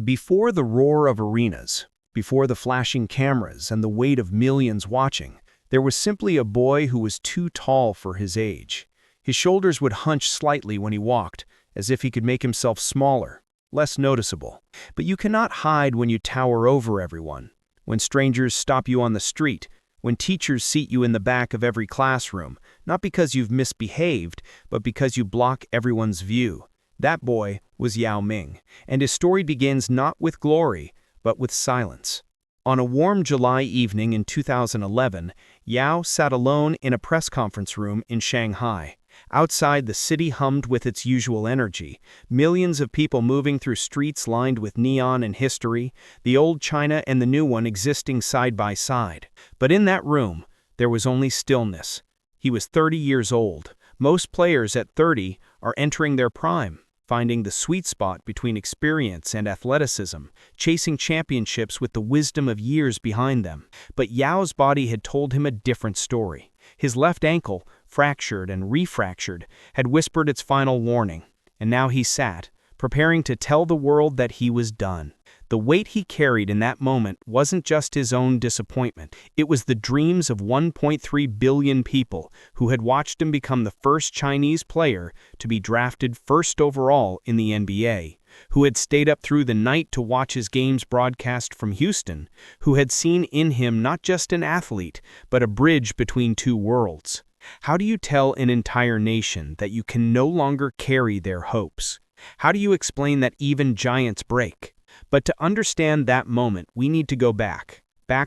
Before the roar of arenas, before the flashing cameras and the weight of millions watching, there was simply a boy who was too tall for his age. His shoulders would hunch slightly when he walked, as if he could make himself smaller, less noticeable. But you cannot hide when you tower over everyone, when strangers stop you on the street, when teachers seat you in the back of every classroom, not because you've misbehaved, but because you block everyone's view. That boy was Yao Ming, and his story begins not with glory, but with silence. On a warm July evening in 2011, Yao sat alone in a press conference room in Shanghai. Outside, the city hummed with its usual energy, millions of people moving through streets lined with neon and history, the old China and the new one existing side by side. But in that room, there was only stillness. He was 30 years old. Most players at 30 are entering their prime, finding the sweet spot between experience and athleticism, chasing championships with the wisdom of years behind them. But Yao's body had told him a different story. His left ankle, fractured and refractured, had whispered its final warning, and now he sat, preparing to tell the world that he was done. The weight he carried in that moment wasn't just his own disappointment. It was the dreams of 1.3 billion people who had watched him become the first Chinese player to be drafted first overall in the NBA, who had stayed up through the night to watch his games broadcast from Houston, who had seen in him not just an athlete, but a bridge between two worlds. How do you tell an entire nation that you can no longer carry their hopes? How do you explain that even giants break? But to understand that moment, we need to go back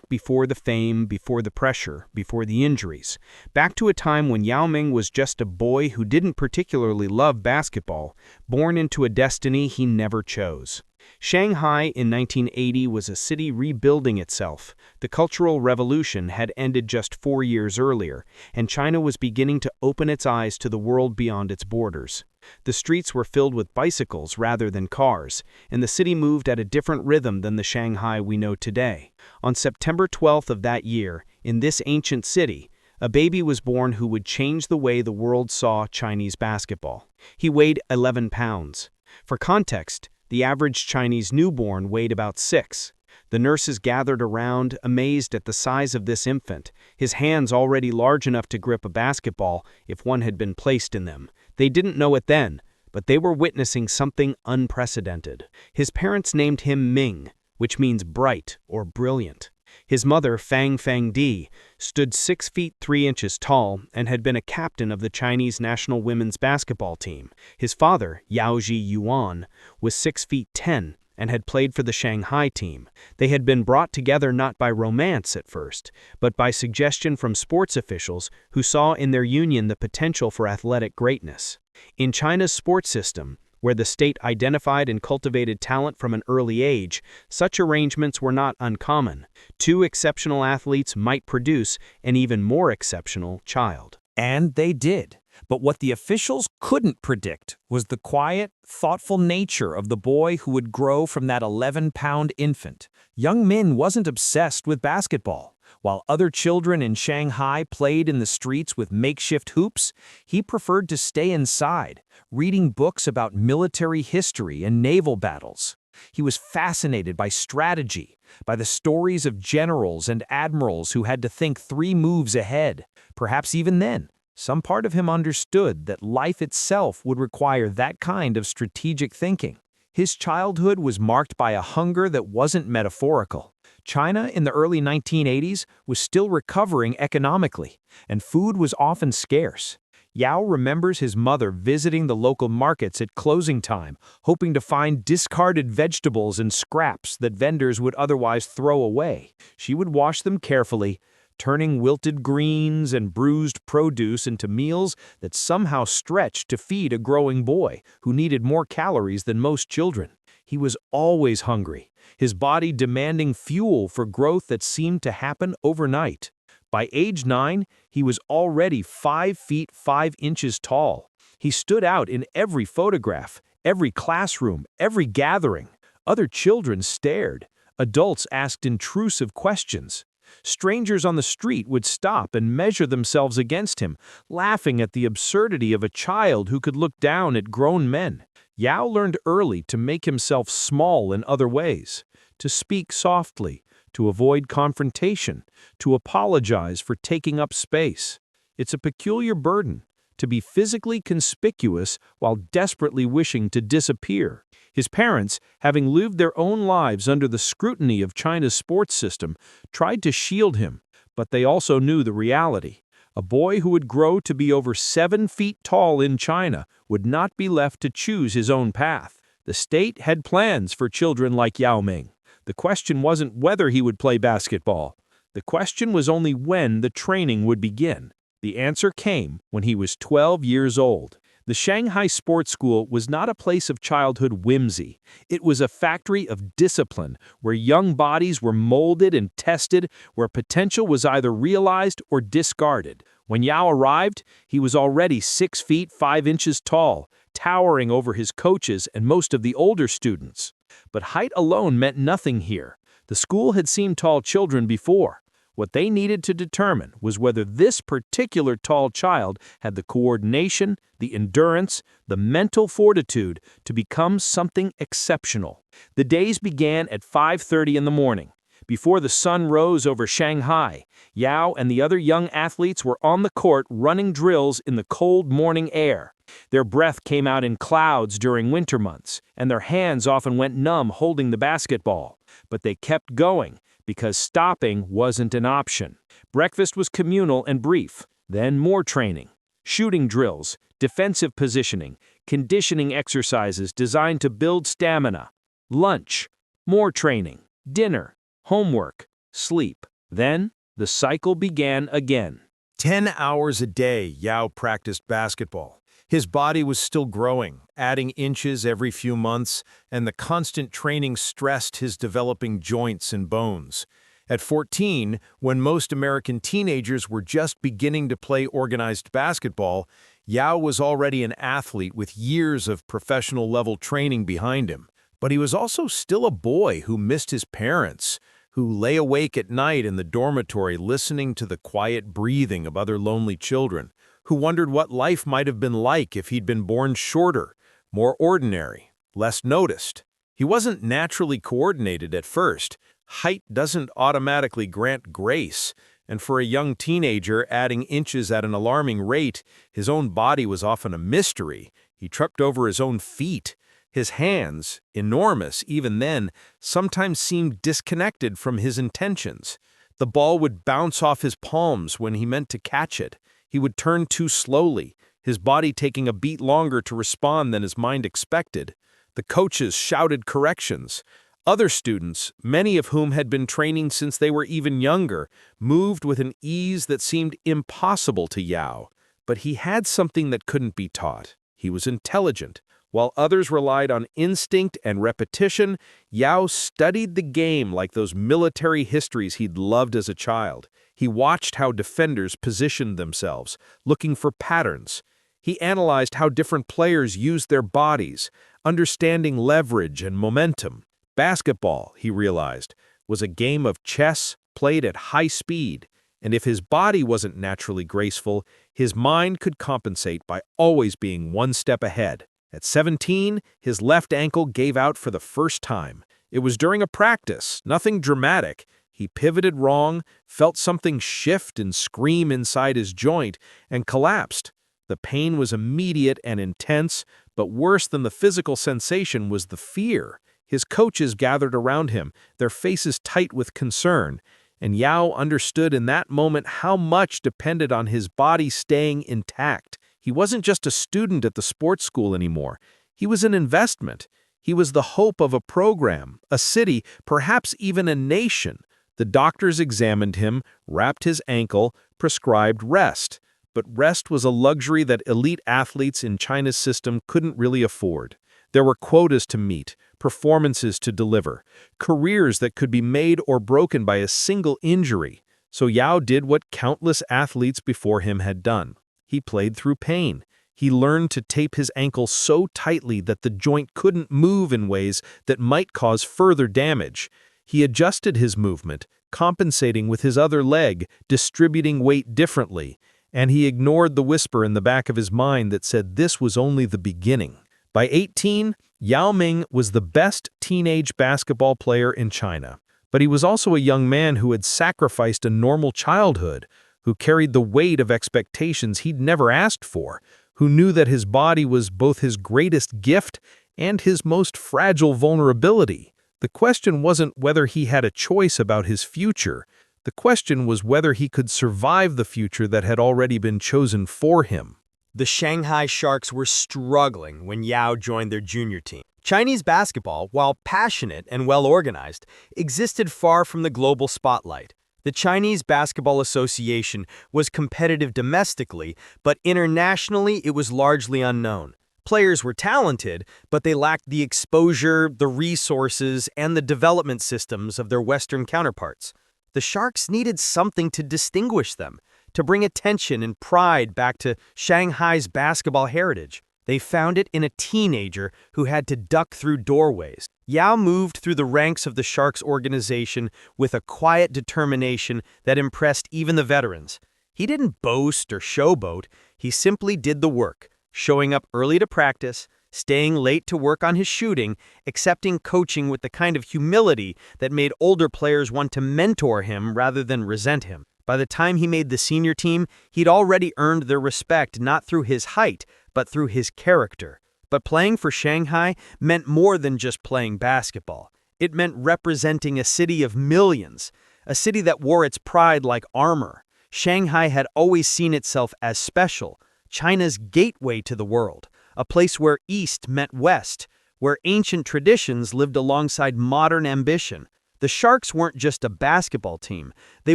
before the fame, before the pressure, before the injuries, back to a time when Yao Ming was just a boy who didn't particularly love basketball, born into a destiny he never chose. Shanghai in 1980 was a city rebuilding itself. The Cultural Revolution had ended just 4 years earlier, and China was beginning to open its eyes to the world beyond its borders. The streets were filled with bicycles rather than cars, and the city moved at a different rhythm than the Shanghai we know today. On September 12th of that year, in this ancient city, a baby was born who would change the way the world saw Chinese basketball. He weighed 11 pounds. For context, the average Chinese newborn weighed about 6. The nurses gathered around, amazed at the size of this infant, his hands already large enough to grip a basketball if one had been placed in them. They didn't know it then, but they were witnessing something unprecedented. His parents named him Ming, which means bright or brilliant. His mother, Fang Di, stood 6 feet 3 inches tall and had been a captain of the Chinese national women's basketball team. His father, Yao Yuan, was 6 feet 10 and had played for the Shanghai team. They had been brought together not by romance at first, but by suggestion from sports officials who saw in their union the potential for athletic greatness. In China's sports system, where the state identified and cultivated talent from an early age, such arrangements were not uncommon. 2 exceptional athletes might produce an even more exceptional child. And they did. But what the officials couldn't predict was the quiet, thoughtful nature of the boy who would grow from that 11-pound infant. Young Min wasn't obsessed with basketball. While other children in Shanghai played in the streets with makeshift hoops, he preferred to stay inside, reading books about military history and naval battles. He was fascinated by strategy, by the stories of generals and admirals who had to think 3 moves ahead. Perhaps even then, some part of him understood that life itself would require that kind of strategic thinking. His childhood was marked by a hunger that wasn't metaphorical. China in the early 1980s was still recovering economically, and food was often scarce. Yao remembers his mother visiting the local markets at closing time, hoping to find discarded vegetables and scraps that vendors would otherwise throw away. She would wash them carefully, turning wilted greens and bruised produce into meals that somehow stretched to feed a growing boy who needed more calories than most children. He was always hungry, his body demanding fuel for growth that seemed to happen overnight. By age 9, he was already 5 feet 5 inches tall. He stood out in every photograph, every classroom, every gathering. Other children stared. Adults asked intrusive questions. Strangers on the street would stop and measure themselves against him, laughing at the absurdity of a child who could look down at grown men. Yao learned early to make himself small in other ways, to speak softly, to avoid confrontation, to apologize for taking up space. It's a peculiar burden, to be physically conspicuous while desperately wishing to disappear. His parents, having lived their own lives under the scrutiny of China's sports system, tried to shield him, but they also knew the reality. A boy who would grow to be over 7 feet tall in China would not be left to choose his own path. The state had plans for children like Yao Ming. The question wasn't whether he would play basketball. The question was only when the training would begin. The answer came when he was 12 years old. The Shanghai Sports School was not a place of childhood whimsy. It was a factory of discipline, where young bodies were molded and tested, where potential was either realized or discarded. When Yao arrived, he was already 6 feet 5 inches tall, towering over his coaches and most of the older students. But height alone meant nothing here. The school had seen tall children before. What they needed to determine was whether this particular tall child had the coordination, the endurance, the mental fortitude to become something exceptional. The days began at 5:30 in the morning. Before the sun rose over Shanghai, Yao and the other young athletes were on the court running drills in the cold morning air. Their breath came out in clouds during winter months, and their hands often went numb holding the basketball. But they kept going, because stopping wasn't an option. Breakfast was communal and brief, then more training. Shooting drills, defensive positioning, conditioning exercises designed to build stamina. Lunch, more training, dinner, homework, sleep. Then, the cycle began again. 10 hours a day, Yao practiced basketball. His body was still growing, adding inches every few months, and the constant training stressed his developing joints and bones. At 14, when most American teenagers were just beginning to play organized basketball, Yao was already an athlete with years of professional-level training behind him. But he was also still a boy who missed his parents, who lay awake at night in the dormitory listening to the quiet breathing of other lonely children, who wondered what life might have been like if he'd been born shorter, more ordinary, less noticed. He wasn't naturally coordinated at first. Height doesn't automatically grant grace, and for a young teenager adding inches at an alarming rate, his own body was often a mystery. He tripped over his own feet. His hands, enormous even then, sometimes seemed disconnected from his intentions. The ball would bounce off his palms when he meant to catch it. He would turn too slowly, his body taking a beat longer to respond than his mind expected. The coaches shouted corrections. Other students, many of whom had been training since they were even younger, moved with an ease that seemed impossible to Yao. But he had something that couldn't be taught. He was intelligent. While others relied on instinct and repetition, Yao studied the game like those military histories he'd loved as a child. He watched how defenders positioned themselves, looking for patterns. He analyzed how different players used their bodies, understanding leverage and momentum. Basketball, he realized, was a game of chess played at high speed, and if his body wasn't naturally graceful, his mind could compensate by always being one step ahead. At 17, his left ankle gave out for the first time. It was during a practice, nothing dramatic. He pivoted wrong, felt something shift and scream inside his joint, and collapsed. The pain was immediate and intense, but worse than the physical sensation was the fear. His coaches gathered around him, their faces tight with concern, and Yao understood in that moment how much depended on his body staying intact. He wasn't just a student at the sports school anymore. He was an investment. He was the hope of a program, a city, perhaps even a nation. The doctors examined him, wrapped his ankle, prescribed rest. But rest was a luxury that elite athletes in China's system couldn't really afford. There were quotas to meet, performances to deliver, careers that could be made or broken by a single injury. So Yao did what countless athletes before him had done. He played through pain. He learned to tape his ankle so tightly that the joint couldn't move in ways that might cause further damage. He adjusted his movement, compensating with his other leg, distributing weight differently, and he ignored the whisper in the back of his mind that said this was only the beginning. By 18, Yao Ming was the best teenage basketball player in China. But he was also a young man who had sacrificed a normal childhood, who carried the weight of expectations he'd never asked for, who knew that his body was both his greatest gift and his most fragile vulnerability. The question wasn't whether he had a choice about his future. The question was whether he could survive the future that had already been chosen for him. The Shanghai Sharks were struggling when Yao joined their junior team. Chinese basketball, while passionate and well-organized, existed far from the global spotlight. The Chinese Basketball Association was competitive domestically, but internationally it was largely unknown. Players were talented, but they lacked the exposure, the resources, and the development systems of their Western counterparts. The Sharks needed something to distinguish them, to bring attention and pride back to Shanghai's basketball heritage. They found it in a teenager who had to duck through doorways. Yao moved through the ranks of the Sharks organization with a quiet determination that impressed even the veterans. He didn't boast or showboat, he simply did the work, showing up early to practice, staying late to work on his shooting, accepting coaching with the kind of humility that made older players want to mentor him rather than resent him. By the time he made the senior team, he'd already earned their respect not through his height, but through his character. But playing for Shanghai meant more than just playing basketball. It meant representing a city of millions, a city that wore its pride like armor. Shanghai had always seen itself as special, China's gateway to the world, a place where East met West, where ancient traditions lived alongside modern ambition. The Sharks weren't just a basketball team, they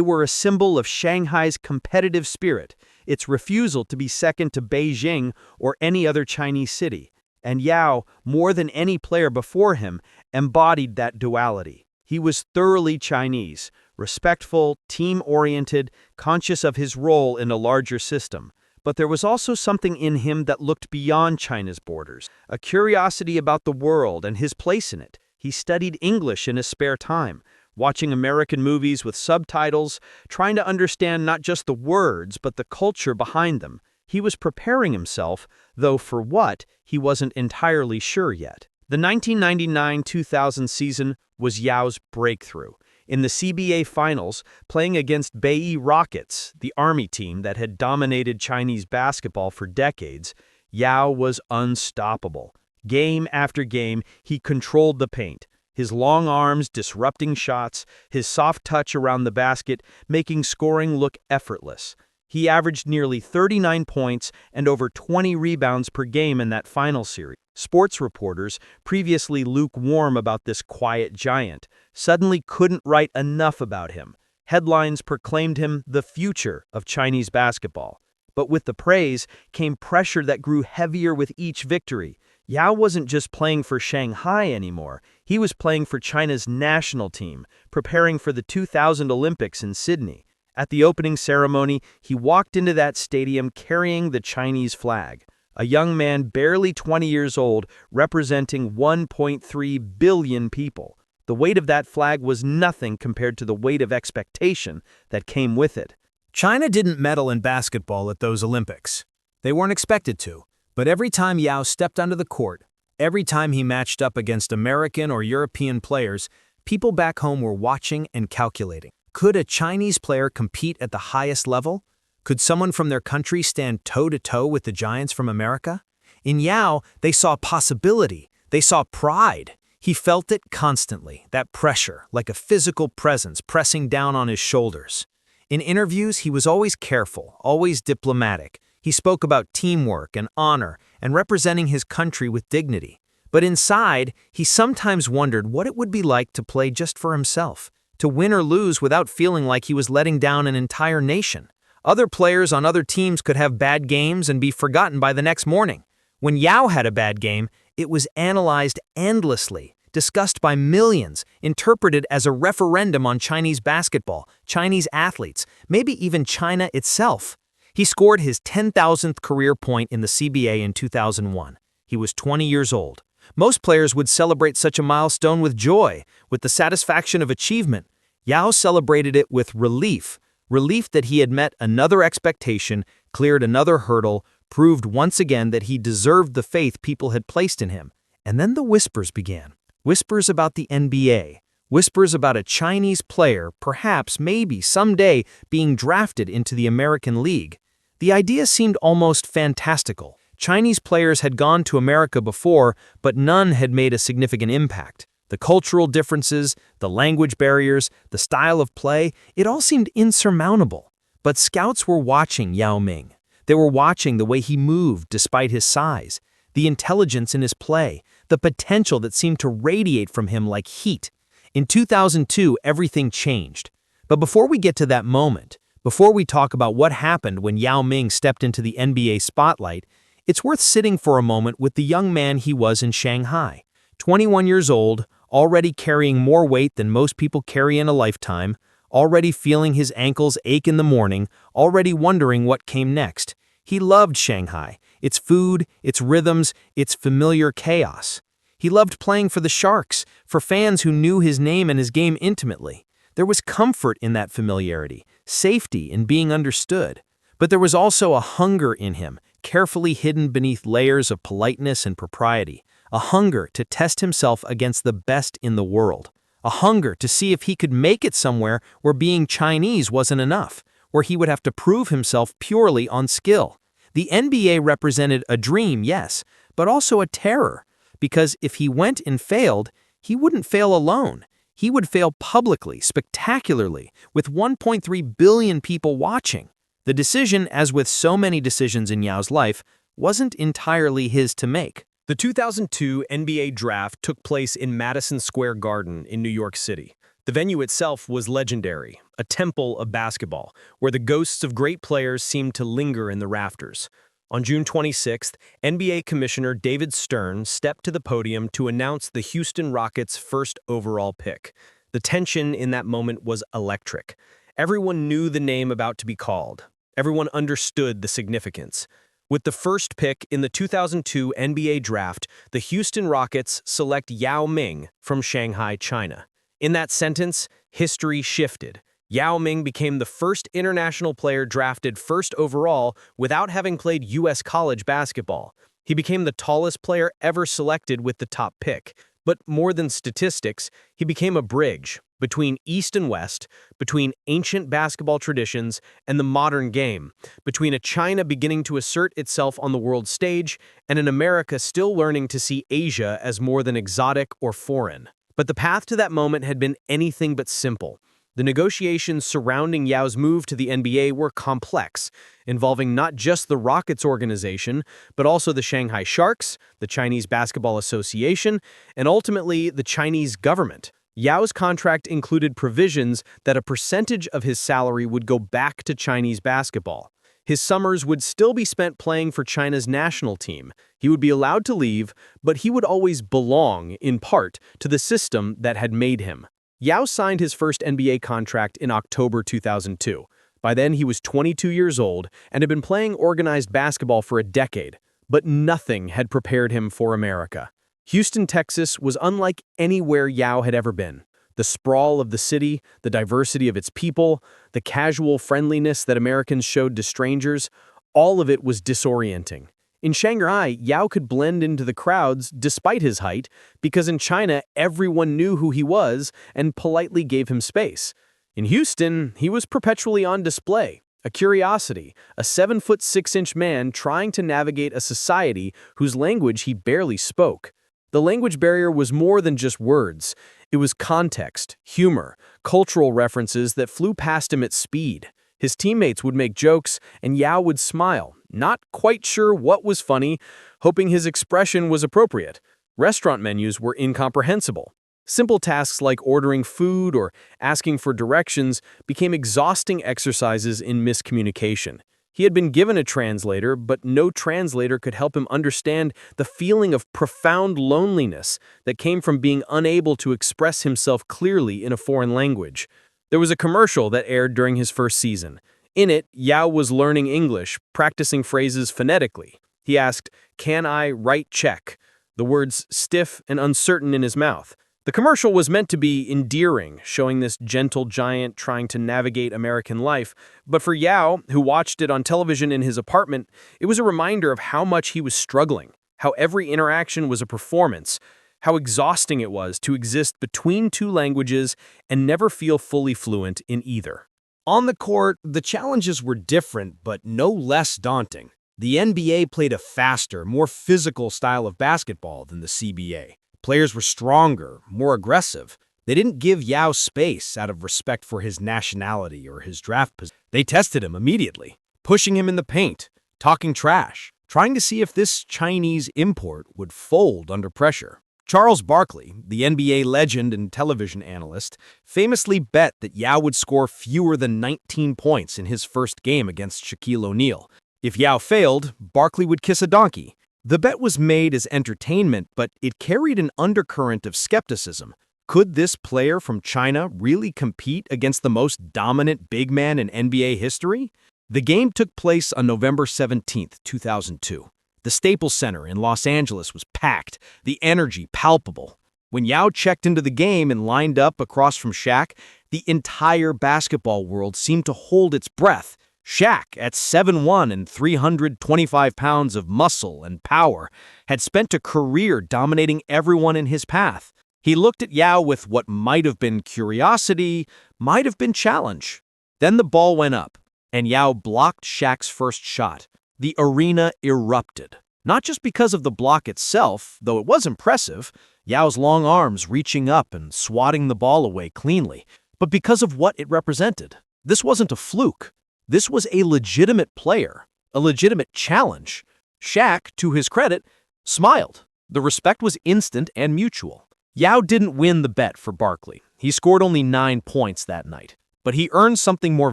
were a symbol of Shanghai's competitive spirit, its refusal to be second to Beijing or any other Chinese city. And Yao, more than any player before him, embodied that duality. He was thoroughly Chinese, respectful, team-oriented, conscious of his role in a larger system. But there was also something in him that looked beyond China's borders, a curiosity about the world and his place in it. He studied English in his spare time, watching American movies with subtitles, trying to understand not just the words, but the culture behind them. He was preparing himself, though for what, he wasn't entirely sure yet. The 1999-2000 season was Yao's breakthrough. In the CBA Finals, playing against Beiyang Rockets, the Army team that had dominated Chinese basketball for decades, Yao was unstoppable. Game after game, he controlled the paint, his long arms disrupting shots, his soft touch around the basket making scoring look effortless. He averaged nearly 39 points and over 20 rebounds per game in that final series. Sports reporters, previously lukewarm about this quiet giant, suddenly couldn't write enough about him. Headlines proclaimed him the future of Chinese basketball. But with the praise came pressure that grew heavier with each victory. Yao wasn't just playing for Shanghai anymore, he was playing for China's national team, preparing for the 2000 Olympics in Sydney. At the opening ceremony, he walked into that stadium carrying the Chinese flag. A young man barely 20 years old, representing 1.3 billion people. The weight of that flag was nothing compared to the weight of expectation that came with it. China didn't medal in basketball at those Olympics. They weren't expected to. But every time Yao stepped onto the court, every time he matched up against American or European players, people back home were watching and calculating. Could a Chinese player compete at the highest level? Could someone from their country stand toe-to-toe with the giants from America? In Yao, they saw possibility. They saw pride. He felt it constantly, that pressure, like a physical presence pressing down on his shoulders. In interviews, he was always careful, always diplomatic. He spoke about teamwork and honor and representing his country with dignity. But inside, he sometimes wondered what it would be like to play just for himself, to win or lose without feeling like he was letting down an entire nation. Other players on other teams could have bad games and be forgotten by the next morning. When Yao had a bad game, it was analyzed endlessly, discussed by millions, interpreted as a referendum on Chinese basketball, Chinese athletes, maybe even China itself. He scored his 10,000th career point in the CBA in 2001. He was 20 years old. Most players would celebrate such a milestone with joy, with the satisfaction of achievement. Yao celebrated it with relief that he had met another expectation, cleared another hurdle, proved once again that he deserved the faith people had placed in him. And then the whispers began. Whispers about the NBA. Whispers about a Chinese player, perhaps, maybe, someday, being drafted into the American League. The idea seemed almost fantastical. Chinese players had gone to America before, but none had made a significant impact. The cultural differences, the language barriers, the style of play, it all seemed insurmountable. But scouts were watching Yao Ming. They were watching the way he moved despite his size, the intelligence in his play, the potential that seemed to radiate from him like heat. In 2002, everything changed. But before we get to that moment, before we talk about what happened when Yao Ming stepped into the NBA spotlight, it's worth sitting for a moment with the young man he was in Shanghai. 21 years old, already carrying more weight than most people carry in a lifetime, already feeling his ankles ache in the morning, already wondering what came next. He loved Shanghai, its food, its rhythms, its familiar chaos. He loved playing for the Sharks, for fans who knew his name and his game intimately. There was comfort in that familiarity, safety in being understood. But there was also a hunger in him, carefully hidden beneath layers of politeness and propriety, a hunger to test himself against the best in the world, a hunger to see if he could make it somewhere where being Chinese wasn't enough, where he would have to prove himself purely on skill. The NBA represented a dream, yes, but also a terror, because if he went and failed, he wouldn't fail alone. He would fail publicly, spectacularly, with 1.3 billion people watching. The decision, as with so many decisions in Yao's life, wasn't entirely his to make. The 2002 NBA Draft took place in Madison Square Garden in New York City. The venue itself was legendary, a temple of basketball, where the ghosts of great players seemed to linger in the rafters. On June 26th, NBA Commissioner David Stern stepped to the podium to announce the Houston Rockets' first overall pick. The tension in that moment was electric. Everyone knew the name about to be called. Everyone understood the significance. With the first pick in the 2002 NBA Draft, the Houston Rockets select Yao Ming from Shanghai, China. In that sentence, history shifted. Yao Ming became the first international player drafted first overall without having played U.S. college basketball. He became the tallest player ever selected with the top pick. But more than statistics, he became a bridge between East and West, between ancient basketball traditions and the modern game, between a China beginning to assert itself on the world stage and an America still learning to see Asia as more than exotic or foreign. But the path to that moment had been anything but simple. The negotiations surrounding Yao's move to the NBA were complex, involving not just the Rockets organization, but also the Shanghai Sharks, the Chinese Basketball Association, and ultimately the Chinese government. Yao's contract included provisions that a percentage of his salary would go back to Chinese basketball. His summers would still be spent playing for China's national team. He would be allowed to leave, but he would always belong, in part, to the system that had made him. Yao signed his first NBA contract in October 2002. By then, he was 22 years old and had been playing organized basketball for a decade, but nothing had prepared him for America. Houston, Texas was unlike anywhere Yao had ever been. The sprawl of the city, the diversity of its people, the casual friendliness that Americans showed to strangers, all of it was disorienting. In Shanghai, Yao could blend into the crowds despite his height, because in China, everyone knew who he was and politely gave him space. In Houston, he was perpetually on display, a curiosity, a 7'6" man trying to navigate a society whose language he barely spoke. The language barrier was more than just words. It was context, humor, cultural references that flew past him at speed. His teammates would make jokes, and Yao would smile, not quite sure what was funny, hoping his expression was appropriate. Restaurant menus were incomprehensible. Simple tasks like ordering food or asking for directions became exhausting exercises in miscommunication. He had been given a translator, but no translator could help him understand the feeling of profound loneliness that came from being unable to express himself clearly in a foreign language. There was a commercial that aired during his first season. In it, Yao was learning English, practicing phrases phonetically. He asked, "Can I write check?" The words stiff and uncertain in his mouth. The The commercial was meant to be endearing, showing this gentle giant trying to navigate American life, but for Yao, who watched it on television in his apartment, it was a reminder of how much he was struggling, how every interaction was a performance, how exhausting it was to exist between two languages and never feel fully fluent in either. On the court, the challenges were different, but no less daunting. The NBA played a faster, more physical style of basketball than the CBA. Players were stronger, more aggressive. They didn't give Yao space out of respect for his nationality or his draft position. They tested him immediately, pushing him in the paint, talking trash, trying to see if this Chinese import would fold under pressure. Charles Barkley, the NBA legend and television analyst, famously bet that Yao would score fewer than 19 points in his first game against Shaquille O'Neal. If Yao failed, Barkley would kiss a donkey. The bet was made as entertainment, but it carried an undercurrent of skepticism. Could this player from China really compete against the most dominant big man in NBA history? The game took place on November 17, 2002. The Staples Center in Los Angeles was packed, the energy palpable. When Yao checked into the game and lined up across from Shaq, the entire basketball world seemed to hold its breath. Shaq, at 7'1" and 325 pounds of muscle and power, had spent a career dominating everyone in his path. He looked at Yao with what might have been curiosity, might have been challenge. Then the ball went up, and Yao blocked Shaq's first shot. The arena erupted. Not just because of the block itself, though it was impressive, Yao's long arms reaching up and swatting the ball away cleanly, but because of what it represented. This wasn't a fluke. This was a legitimate player, a legitimate challenge. Shaq, to his credit, smiled. The respect was instant and mutual. Yao didn't win the bet for Barkley. He scored only 9 points that night. But he earned something more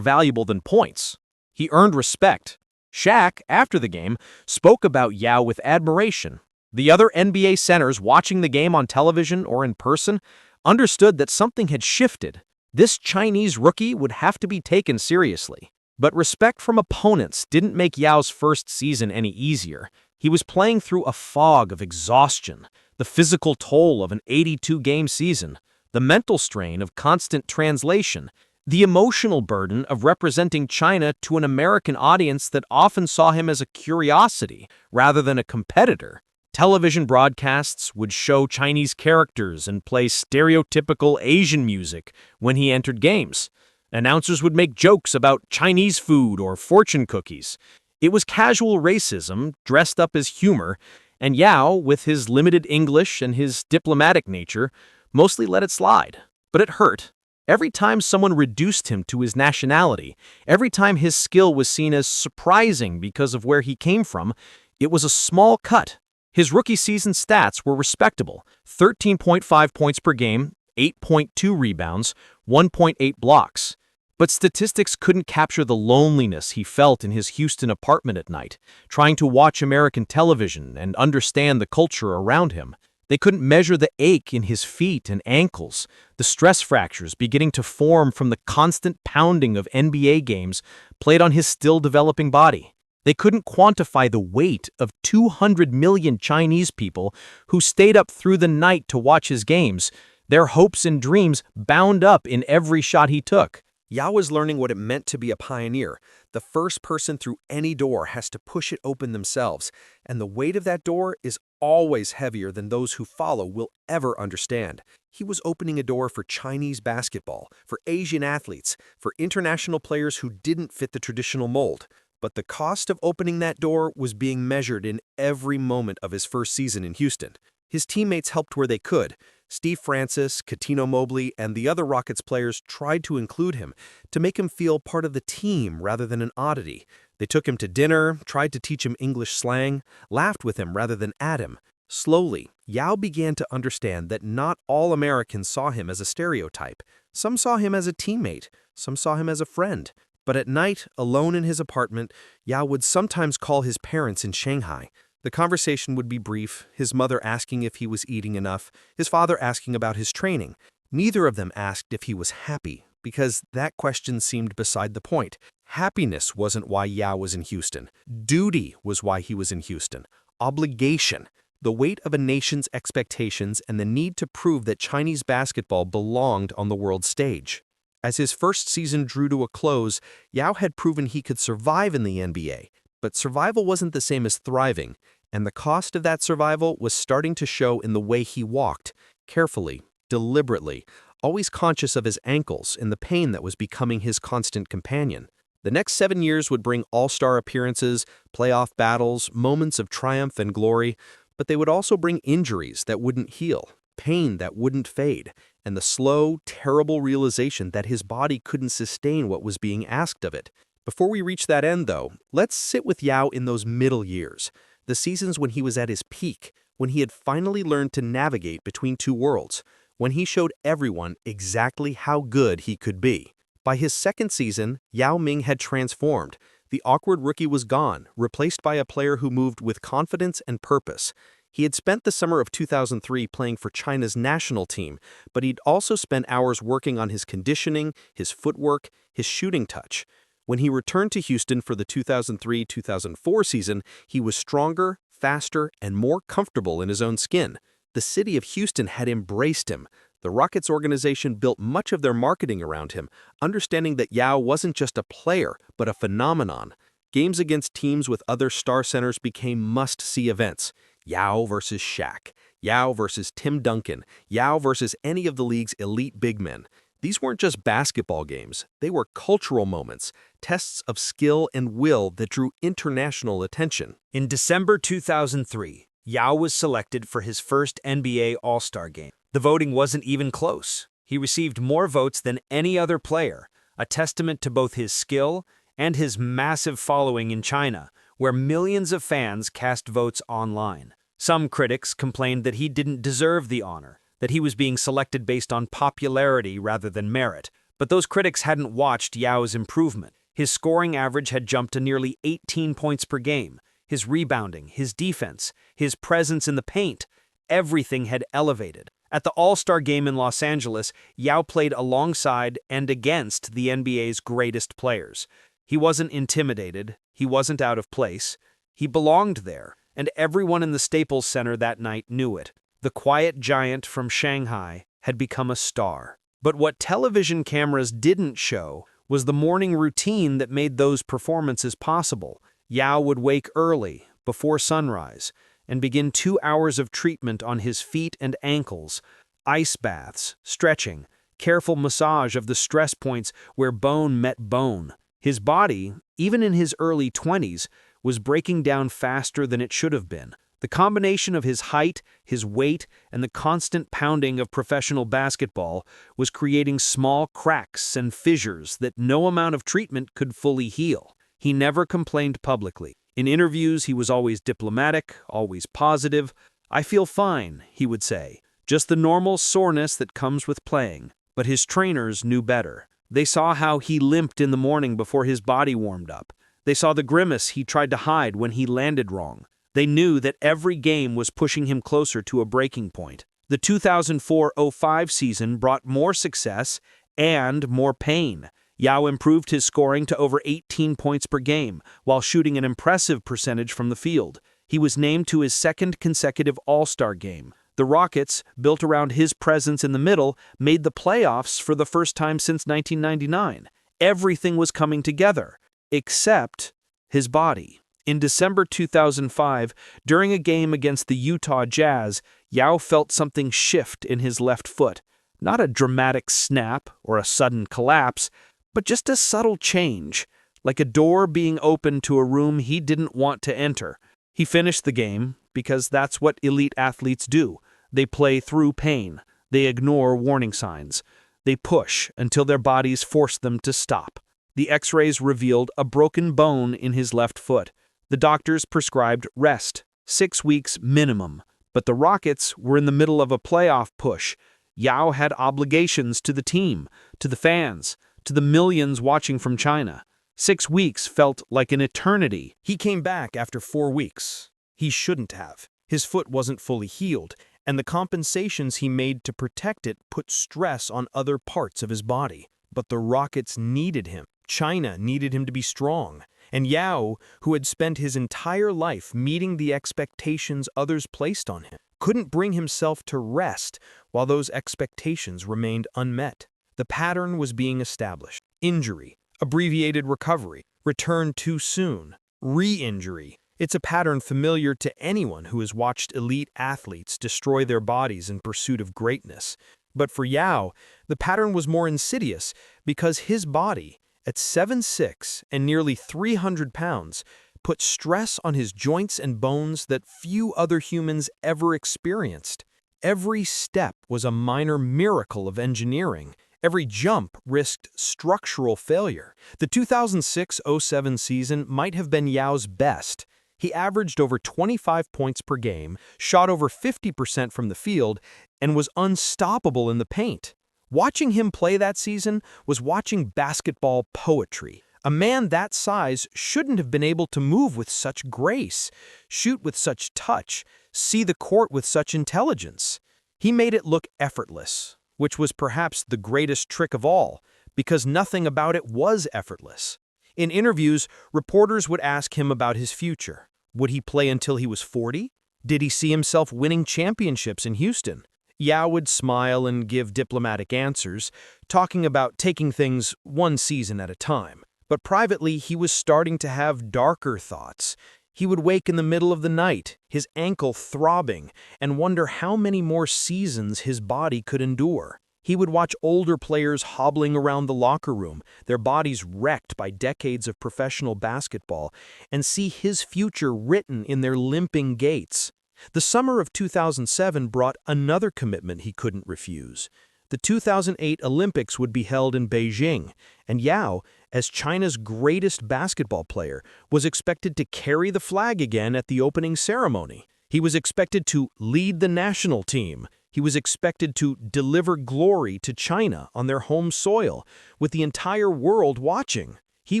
valuable than points. He earned respect. Shaq, after the game, spoke about Yao with admiration. The other NBA centers watching the game on television or in person understood that something had shifted. This Chinese rookie would have to be taken seriously. But respect from opponents didn't make Yao's first season any easier. He was playing through a fog of exhaustion, the physical toll of an 82-game season, the mental strain of constant translation, the emotional burden of representing China to an American audience that often saw him as a curiosity rather than a competitor. Television broadcasts would show Chinese characters and play stereotypical Asian music when he entered games. Announcers would make jokes about Chinese food or fortune cookies. It was casual racism dressed up as humor, and Yao, with his limited English and his diplomatic nature, mostly let it slide. But it hurt. Every time someone reduced him to his nationality, every time his skill was seen as surprising because of where he came from, it was a small cut. His rookie season stats were respectable: 13.5 points per game, 8.2 rebounds, 1.8 blocks. But statistics couldn't capture the loneliness he felt in his Houston apartment at night, trying to watch American television and understand the culture around him. They couldn't measure the ache in his feet and ankles, the stress fractures beginning to form from the constant pounding of NBA games played on his still-developing body. They couldn't quantify the weight of 200 million Chinese people who stayed up through the night to watch his games, their hopes and dreams bound up in every shot he took. Yao was learning what it meant to be a pioneer. The first person through any door has to push it open themselves, and the weight of that door is always heavier than those who follow will ever understand. He was opening a door for Chinese basketball, for Asian athletes, for international players who didn't fit the traditional mold. But the cost of opening that door was being measured in every moment of his first season in Houston. His teammates helped where they could. Steve Francis, Cuttino Mobley, and the other Rockets players tried to include him, to make him feel part of the team rather than an oddity. They took him to dinner, tried to teach him English slang, laughed with him rather than at him. Slowly, Yao began to understand that not all Americans saw him as a stereotype. Some saw him as a teammate, some saw him as a friend. But at night, alone in his apartment, Yao would sometimes call his parents in Shanghai. The conversation would be brief, his mother asking if he was eating enough, his father asking about his training. Neither of them asked if he was happy, because that question seemed beside the point. Happiness wasn't why Yao was in Houston. Duty was why he was in Houston. Obligation. the weight of a nation's expectations and the need to prove that Chinese basketball belonged on the world stage. As his first season drew to a close, Yao had proven he could survive in the NBA, but survival wasn't the same as thriving, and the cost of that survival was starting to show in the way he walked, carefully, deliberately, always conscious of his ankles and the pain that was becoming his constant companion. The next 7 years would bring all-star appearances, playoff battles, moments of triumph and glory, but they would also bring injuries that wouldn't heal, pain that wouldn't fade, and the slow, terrible realization that his body couldn't sustain what was being asked of it. Before we reach that end, though, let's sit with Yao in those middle years, the seasons when he was at his peak, when he had finally learned to navigate between two worlds, when he showed everyone exactly how good he could be. By his second season, Yao Ming had transformed. The awkward rookie was gone, replaced by a player who moved with confidence and purpose. He had spent the summer of 2003 playing for China's national team, but he'd also spent hours working on his conditioning, his footwork, his shooting touch. When he returned to Houston for the 2003-2004 season, he was stronger, faster, and more comfortable in his own skin. The city of Houston had embraced him. The Rockets organization built much of their marketing around him, understanding that Yao wasn't just a player, but a phenomenon. Games against teams with other star centers became must-see events. Yao versus Shaq, Yao versus Tim Duncan, Yao versus any of the league's elite big men. These weren't just basketball games, they were cultural moments, tests of skill and will that drew international attention. In December 2003, Yao was selected for his first NBA All-Star game. The voting wasn't even close. He received more votes than any other player, a testament to both his skill and his massive following in China, where millions of fans cast votes online. Some critics complained that he didn't deserve the honor, that he was being selected based on popularity rather than merit. But those critics hadn't watched Yao's improvement. His scoring average had jumped to nearly 18 points per game. His rebounding, his defense, his presence in the paint, everything had elevated. At the All-Star game in Los Angeles, Yao played alongside and against the NBA's greatest players. He wasn't intimidated, he wasn't out of place. He belonged there, and everyone in the Staples Center that night knew it. The quiet giant from Shanghai had become a star. But what television cameras didn't show was the morning routine that made those performances possible. Yao would wake early, before sunrise, and begin 2 hours of treatment on his feet and ankles, ice baths, stretching, careful massage of the stress points where bone met bone. His body, even in his early 20s, was breaking down faster than it should have been. The combination of his height, his weight, and the constant pounding of professional basketball was creating small cracks and fissures that no amount of treatment could fully heal. He never complained publicly. In interviews, he was always diplomatic, always positive. "I feel fine," he would say. Just the normal soreness that comes with playing. But his trainers knew better. They saw how he limped in the morning before his body warmed up. They saw the grimace he tried to hide when he landed wrong. They knew that every game was pushing him closer to a breaking point. The 2004-05 season brought more success and more pain. Yao improved his scoring to over 18 points per game, while shooting an impressive percentage from the field. He was named to his second consecutive All-Star game. The Rockets, built around his presence in the middle, made the playoffs for the first time since 1999. Everything was coming together, except his body. In December 2005, during a game against the Utah Jazz, Yao felt something shift in his left foot. Not a dramatic snap or a sudden collapse, but just a subtle change, like a door being opened to a room he didn't want to enter. He finished the game, because that's what elite athletes do. They play through pain. They ignore warning signs. They push until their bodies force them to stop. The X-rays revealed a broken bone in his left foot. The doctors prescribed rest, 6 weeks minimum. But the Rockets were in the middle of a playoff push. Yao had obligations to the team, to the fans, to the millions watching from China. 6 weeks felt like an eternity. He came back after 4 weeks. He shouldn't have. His foot wasn't fully healed, and the compensations he made to protect it put stress on other parts of his body. But the Rockets needed him. China needed him to be strong. And Yao, who had spent his entire life meeting the expectations others placed on him, couldn't bring himself to rest while those expectations remained unmet. The pattern was being established. Injury, abbreviated recovery, return too soon, re-injury. It's a pattern familiar to anyone who has watched elite athletes destroy their bodies in pursuit of greatness. But for Yao, the pattern was more insidious because his body, at 7'6" and nearly 300 pounds, put stress on his joints and bones that few other humans ever experienced. Every step was a minor miracle of engineering. Every jump risked structural failure. The 2006-07 season might have been Yao's best. He averaged over 25 points per game, shot over 50% from the field, and was unstoppable in the paint. Watching him play that season was watching basketball poetry. A man that size shouldn't have been able to move with such grace, shoot with such touch, see the court with such intelligence. He made it look effortless, which was perhaps the greatest trick of all, because nothing about it was effortless. In interviews, reporters would ask him about his future. Would he play until he was 40? Did he see himself winning championships in Houston? Yao would smile and give diplomatic answers, talking about taking things one season at a time. But privately, he was starting to have darker thoughts. He would wake in the middle of the night, his ankle throbbing, and wonder how many more seasons his body could endure. He would watch older players hobbling around the locker room, their bodies wrecked by decades of professional basketball, and see his future written in their limping gaits. The summer of 2007 brought another commitment he couldn't refuse. The 2008 Olympics would be held in Beijing, and Yao, as China's greatest basketball player, was expected to carry the flag again at the opening ceremony. He was expected to lead the national team. He was expected to deliver glory to China on their home soil, with the entire world watching. He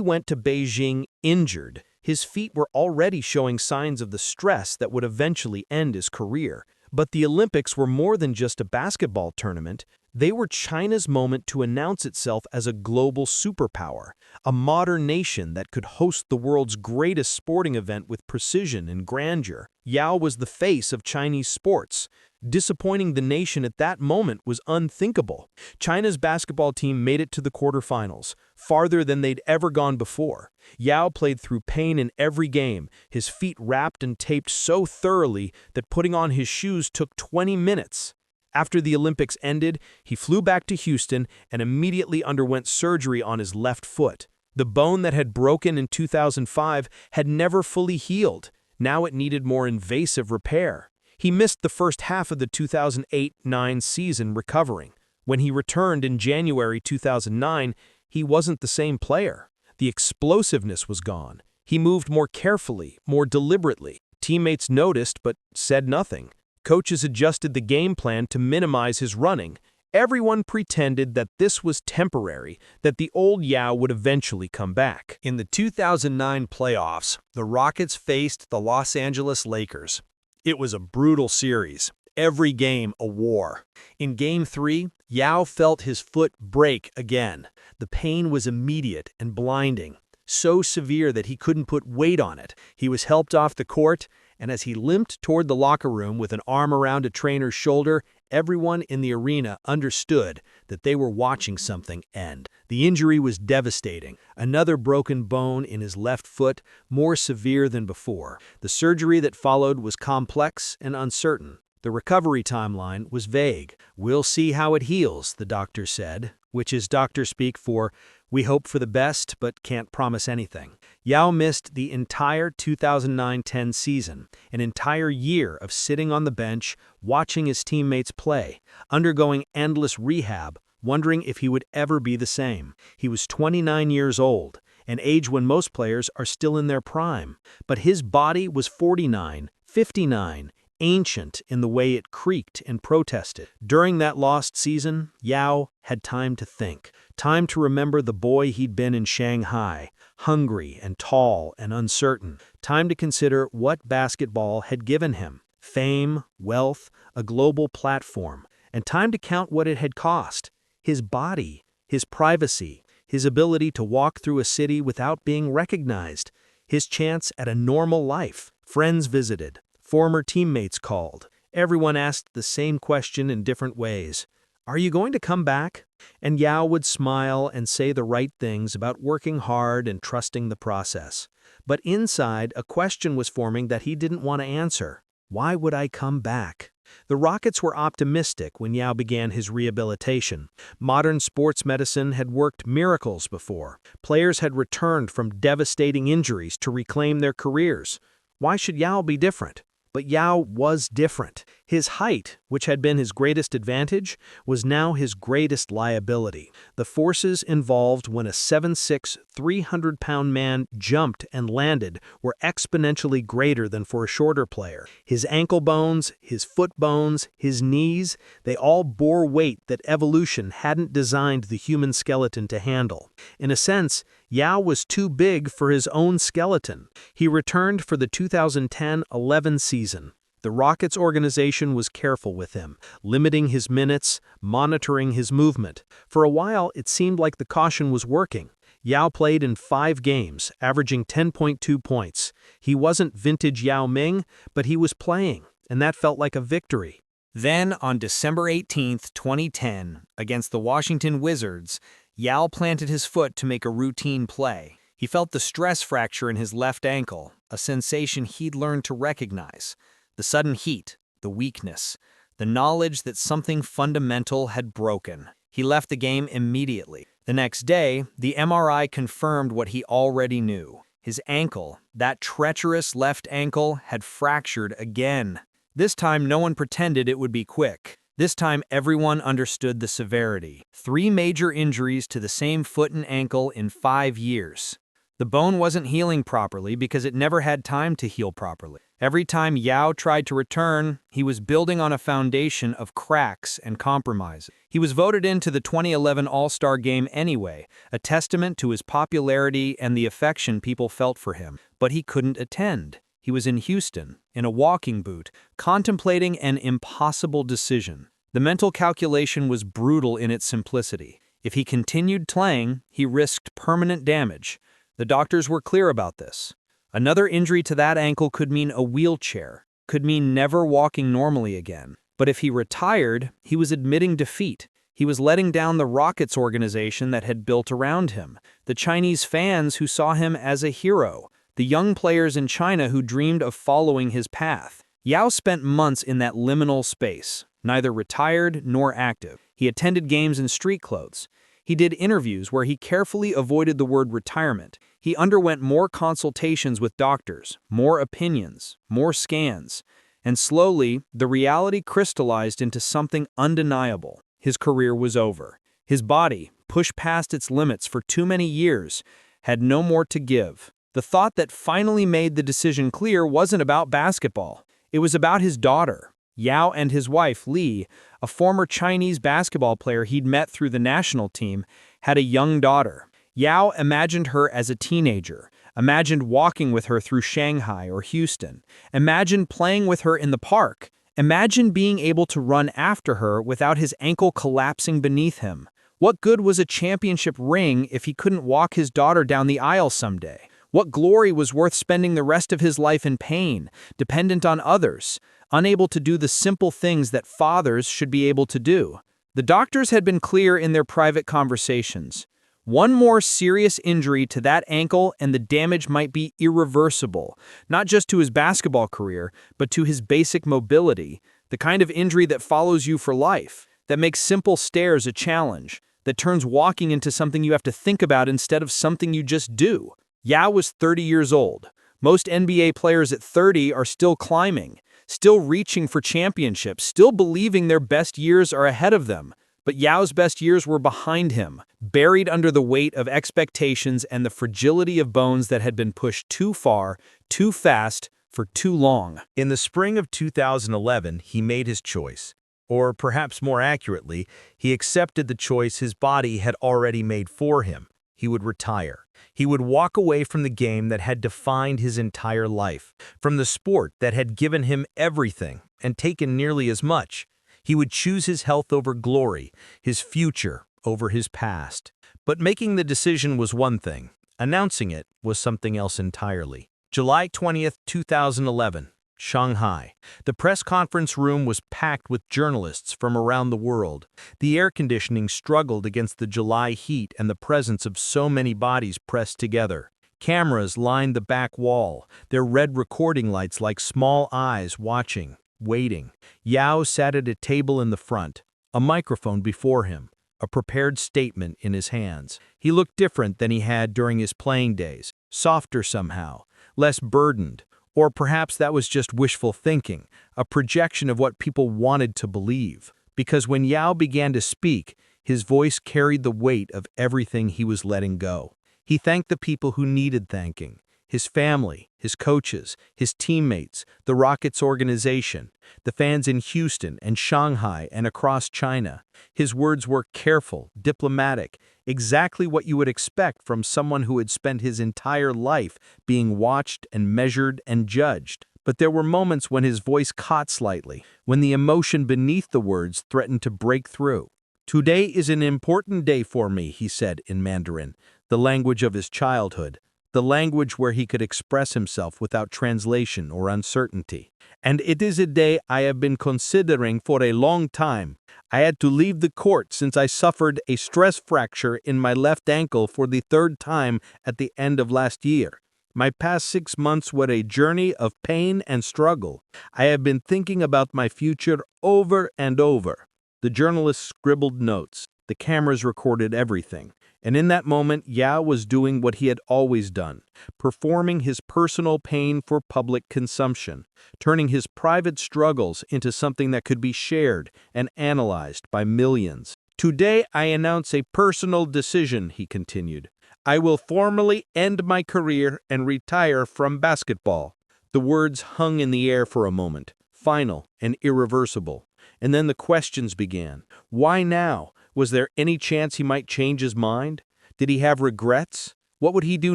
went to Beijing injured. His feet were already showing signs of the stress that would eventually end his career. But the Olympics were more than just a basketball tournament. They were China's moment to announce itself as a global superpower, a modern nation that could host the world's greatest sporting event with precision and grandeur. Yao was the face of Chinese sports. Disappointing the nation at that moment was unthinkable. China's basketball team made it to the quarterfinals, farther than they'd ever gone before. Yao played through pain in every game, his feet wrapped and taped so thoroughly that putting on his shoes took 20 minutes. After the Olympics ended, he flew back to Houston and immediately underwent surgery on his left foot. The bone that had broken in 2005 had never fully healed. Now it needed more invasive repair. He missed the first half of the 2008-09 season recovering. When he returned in January 2009, he wasn't the same player. The explosiveness was gone. He moved more carefully, more deliberately. Teammates noticed but said nothing. Coaches adjusted the game plan to minimize his running. Everyone pretended that this was temporary, that the old Yao would eventually come back. In the 2009 playoffs, the Rockets faced the Los Angeles Lakers. It was a brutal series, every game a war. In Game 3, Yao felt his foot break again. The pain was immediate and blinding, so severe that he couldn't put weight on it. He was helped off the court, and as he limped toward the locker room with an arm around a trainer's shoulder, everyone in the arena understood that they were watching something end. The injury was devastating. Another broken bone in his left foot, more severe than before. The surgery that followed was complex and uncertain. The recovery timeline was vague. "We'll see how it heals," the doctor said, which is doctor speak for, "We hope for the best, but can't promise anything." Yao missed the entire 2009-10 season, an entire year of sitting on the bench, watching his teammates play, undergoing endless rehab, wondering if he would ever be the same. He was 29 years old, an age when most players are still in their prime. But his body was 49, 59, ancient in the way it creaked and protested. During that lost season, Yao had time to think, time to remember the boy he'd been in Shanghai, hungry and tall and uncertain, time to consider what basketball had given him, fame, wealth, a global platform, and time to count what it had cost, his body, his privacy, his ability to walk through a city without being recognized. His chance at a normal life. Friends visited. Former teammates called. Everyone asked the same question in different ways. Are you going to come back? And Yao would smile and say the right things about working hard and trusting the process. But inside, a question was forming that he didn't want to answer. Why would I come back? The Rockets were optimistic when Yao began his rehabilitation. Modern sports medicine had worked miracles before. Players had returned from devastating injuries to reclaim their careers. Why should Yao be different? But Yao was different. His height, which had been his greatest advantage, was now his greatest liability. The forces involved when a 7'6", 300-pound man jumped and landed were exponentially greater than for a shorter player. His ankle bones, his foot bones, his knees, they all bore weight that evolution hadn't designed the human skeleton to handle. In a sense, Yao was too big for his own skeleton. He returned for the 2010-11 season. The Rockets organization was careful with him, limiting his minutes, monitoring his movement. For a while, it seemed like the caution was working. Yao played in 5 games, averaging 10.2 points. He wasn't vintage Yao Ming, but he was playing, and that felt like a victory. Then, on December 18, 2010, against the Washington Wizards, Yao planted his foot to make a routine play. He felt the stress fracture in his left ankle, a sensation he'd learned to recognize. The sudden heat, the weakness, the knowledge that something fundamental had broken. He left the game immediately. The next day, the MRI confirmed what he already knew. His ankle, that treacherous left ankle, had fractured again. This time, no one pretended it would be quick. This time, everyone understood the severity. 3 major injuries to the same foot and ankle in 5 years. The bone wasn't healing properly because it never had time to heal properly. Every time Yao tried to return, he was building on a foundation of cracks and compromises. He was voted into the 2011 All-Star Game anyway, a testament to his popularity and the affection people felt for him. But he couldn't attend. He was in Houston, in a walking boot, contemplating an impossible decision. The mental calculation was brutal in its simplicity. If he continued playing, he risked permanent damage. The doctors were clear about this. Another injury to that ankle could mean a wheelchair, could mean never walking normally again. But if he retired, he was admitting defeat. He was letting down the Rockets organization that had built around him, the Chinese fans who saw him as a hero, the young players in China who dreamed of following his path. Yao spent months in that liminal space, neither retired nor active. He attended games in street clothes. He did interviews where he carefully avoided the word retirement. He underwent more consultations with doctors, more opinions, more scans. And slowly, the reality crystallized into something undeniable. His career was over. His body, pushed past its limits for too many years, had no more to give. The thought that finally made the decision clear wasn't about basketball. It was about his daughter. Yao and his wife, Li, a former Chinese basketball player he'd met through the national team, had a young daughter. Yao imagined her as a teenager, imagined walking with her through Shanghai or Houston, imagined playing with her in the park, imagined being able to run after her without his ankle collapsing beneath him. What good was a championship ring if he couldn't walk his daughter down the aisle someday? What glory was worth spending the rest of his life in pain, dependent on others, unable to do the simple things that fathers should be able to do? The doctors had been clear in their private conversations. One more serious injury to that ankle and the damage might be irreversible, not just to his basketball career, but to his basic mobility, the kind of injury that follows you for life, that makes simple stairs a challenge, that turns walking into something you have to think about instead of something you just do. Yao was 30 years old. Most NBA players at 30 are still climbing, still reaching for championships, still believing their best years are ahead of them. But Yao's best years were behind him, buried under the weight of expectations and the fragility of bones that had been pushed too far, too fast, for too long. In the spring of 2011, he made his choice. Or perhaps more accurately, he accepted the choice his body had already made for him. He would retire. He would walk away from the game that had defined his entire life, from the sport that had given him everything and taken nearly as much. He would choose his health over glory, his future over his past. But making the decision was one thing. Announcing it was something else entirely. July 20th, 2011. Shanghai. The press conference room was packed with journalists from around the world. The air conditioning struggled against the July heat and the presence of so many bodies pressed together. Cameras lined the back wall, their red recording lights like small eyes watching, waiting. Yao sat at a table in the front, a microphone before him, a prepared statement in his hands. He looked different than he had during his playing days, softer somehow, less burdened. Or perhaps that was just wishful thinking, a projection of what people wanted to believe. Because when Yao began to speak, his voice carried the weight of everything he was letting go. He thanked the people who needed thanking, his family, his coaches, his teammates, the Rockets organization, the fans in Houston and Shanghai and across China. His words were careful, diplomatic, exactly what you would expect from someone who had spent his entire life being watched and measured and judged. But there were moments when his voice caught slightly, when the emotion beneath the words threatened to break through. "Today is an important day for me," he said in Mandarin, the language of his childhood, the language where he could express himself without translation or uncertainty. "And it is a day I have been considering for a long time. I had to leave the court since I suffered a stress fracture in my left ankle for the third time at the end of last year. My past 6 months were a journey of pain and struggle. I have been thinking about my future over and over." The journalists scribbled notes. The cameras recorded everything. And in that moment, Yao was doing what he had always done, performing his personal pain for public consumption, turning his private struggles into something that could be shared and analyzed by millions. "Today I announce a personal decision," he continued. "I will formally end my career and retire from basketball." The words hung in the air for a moment, final and irreversible. And then the questions began. Why now? Was there any chance he might change his mind? Did he have regrets? What would he do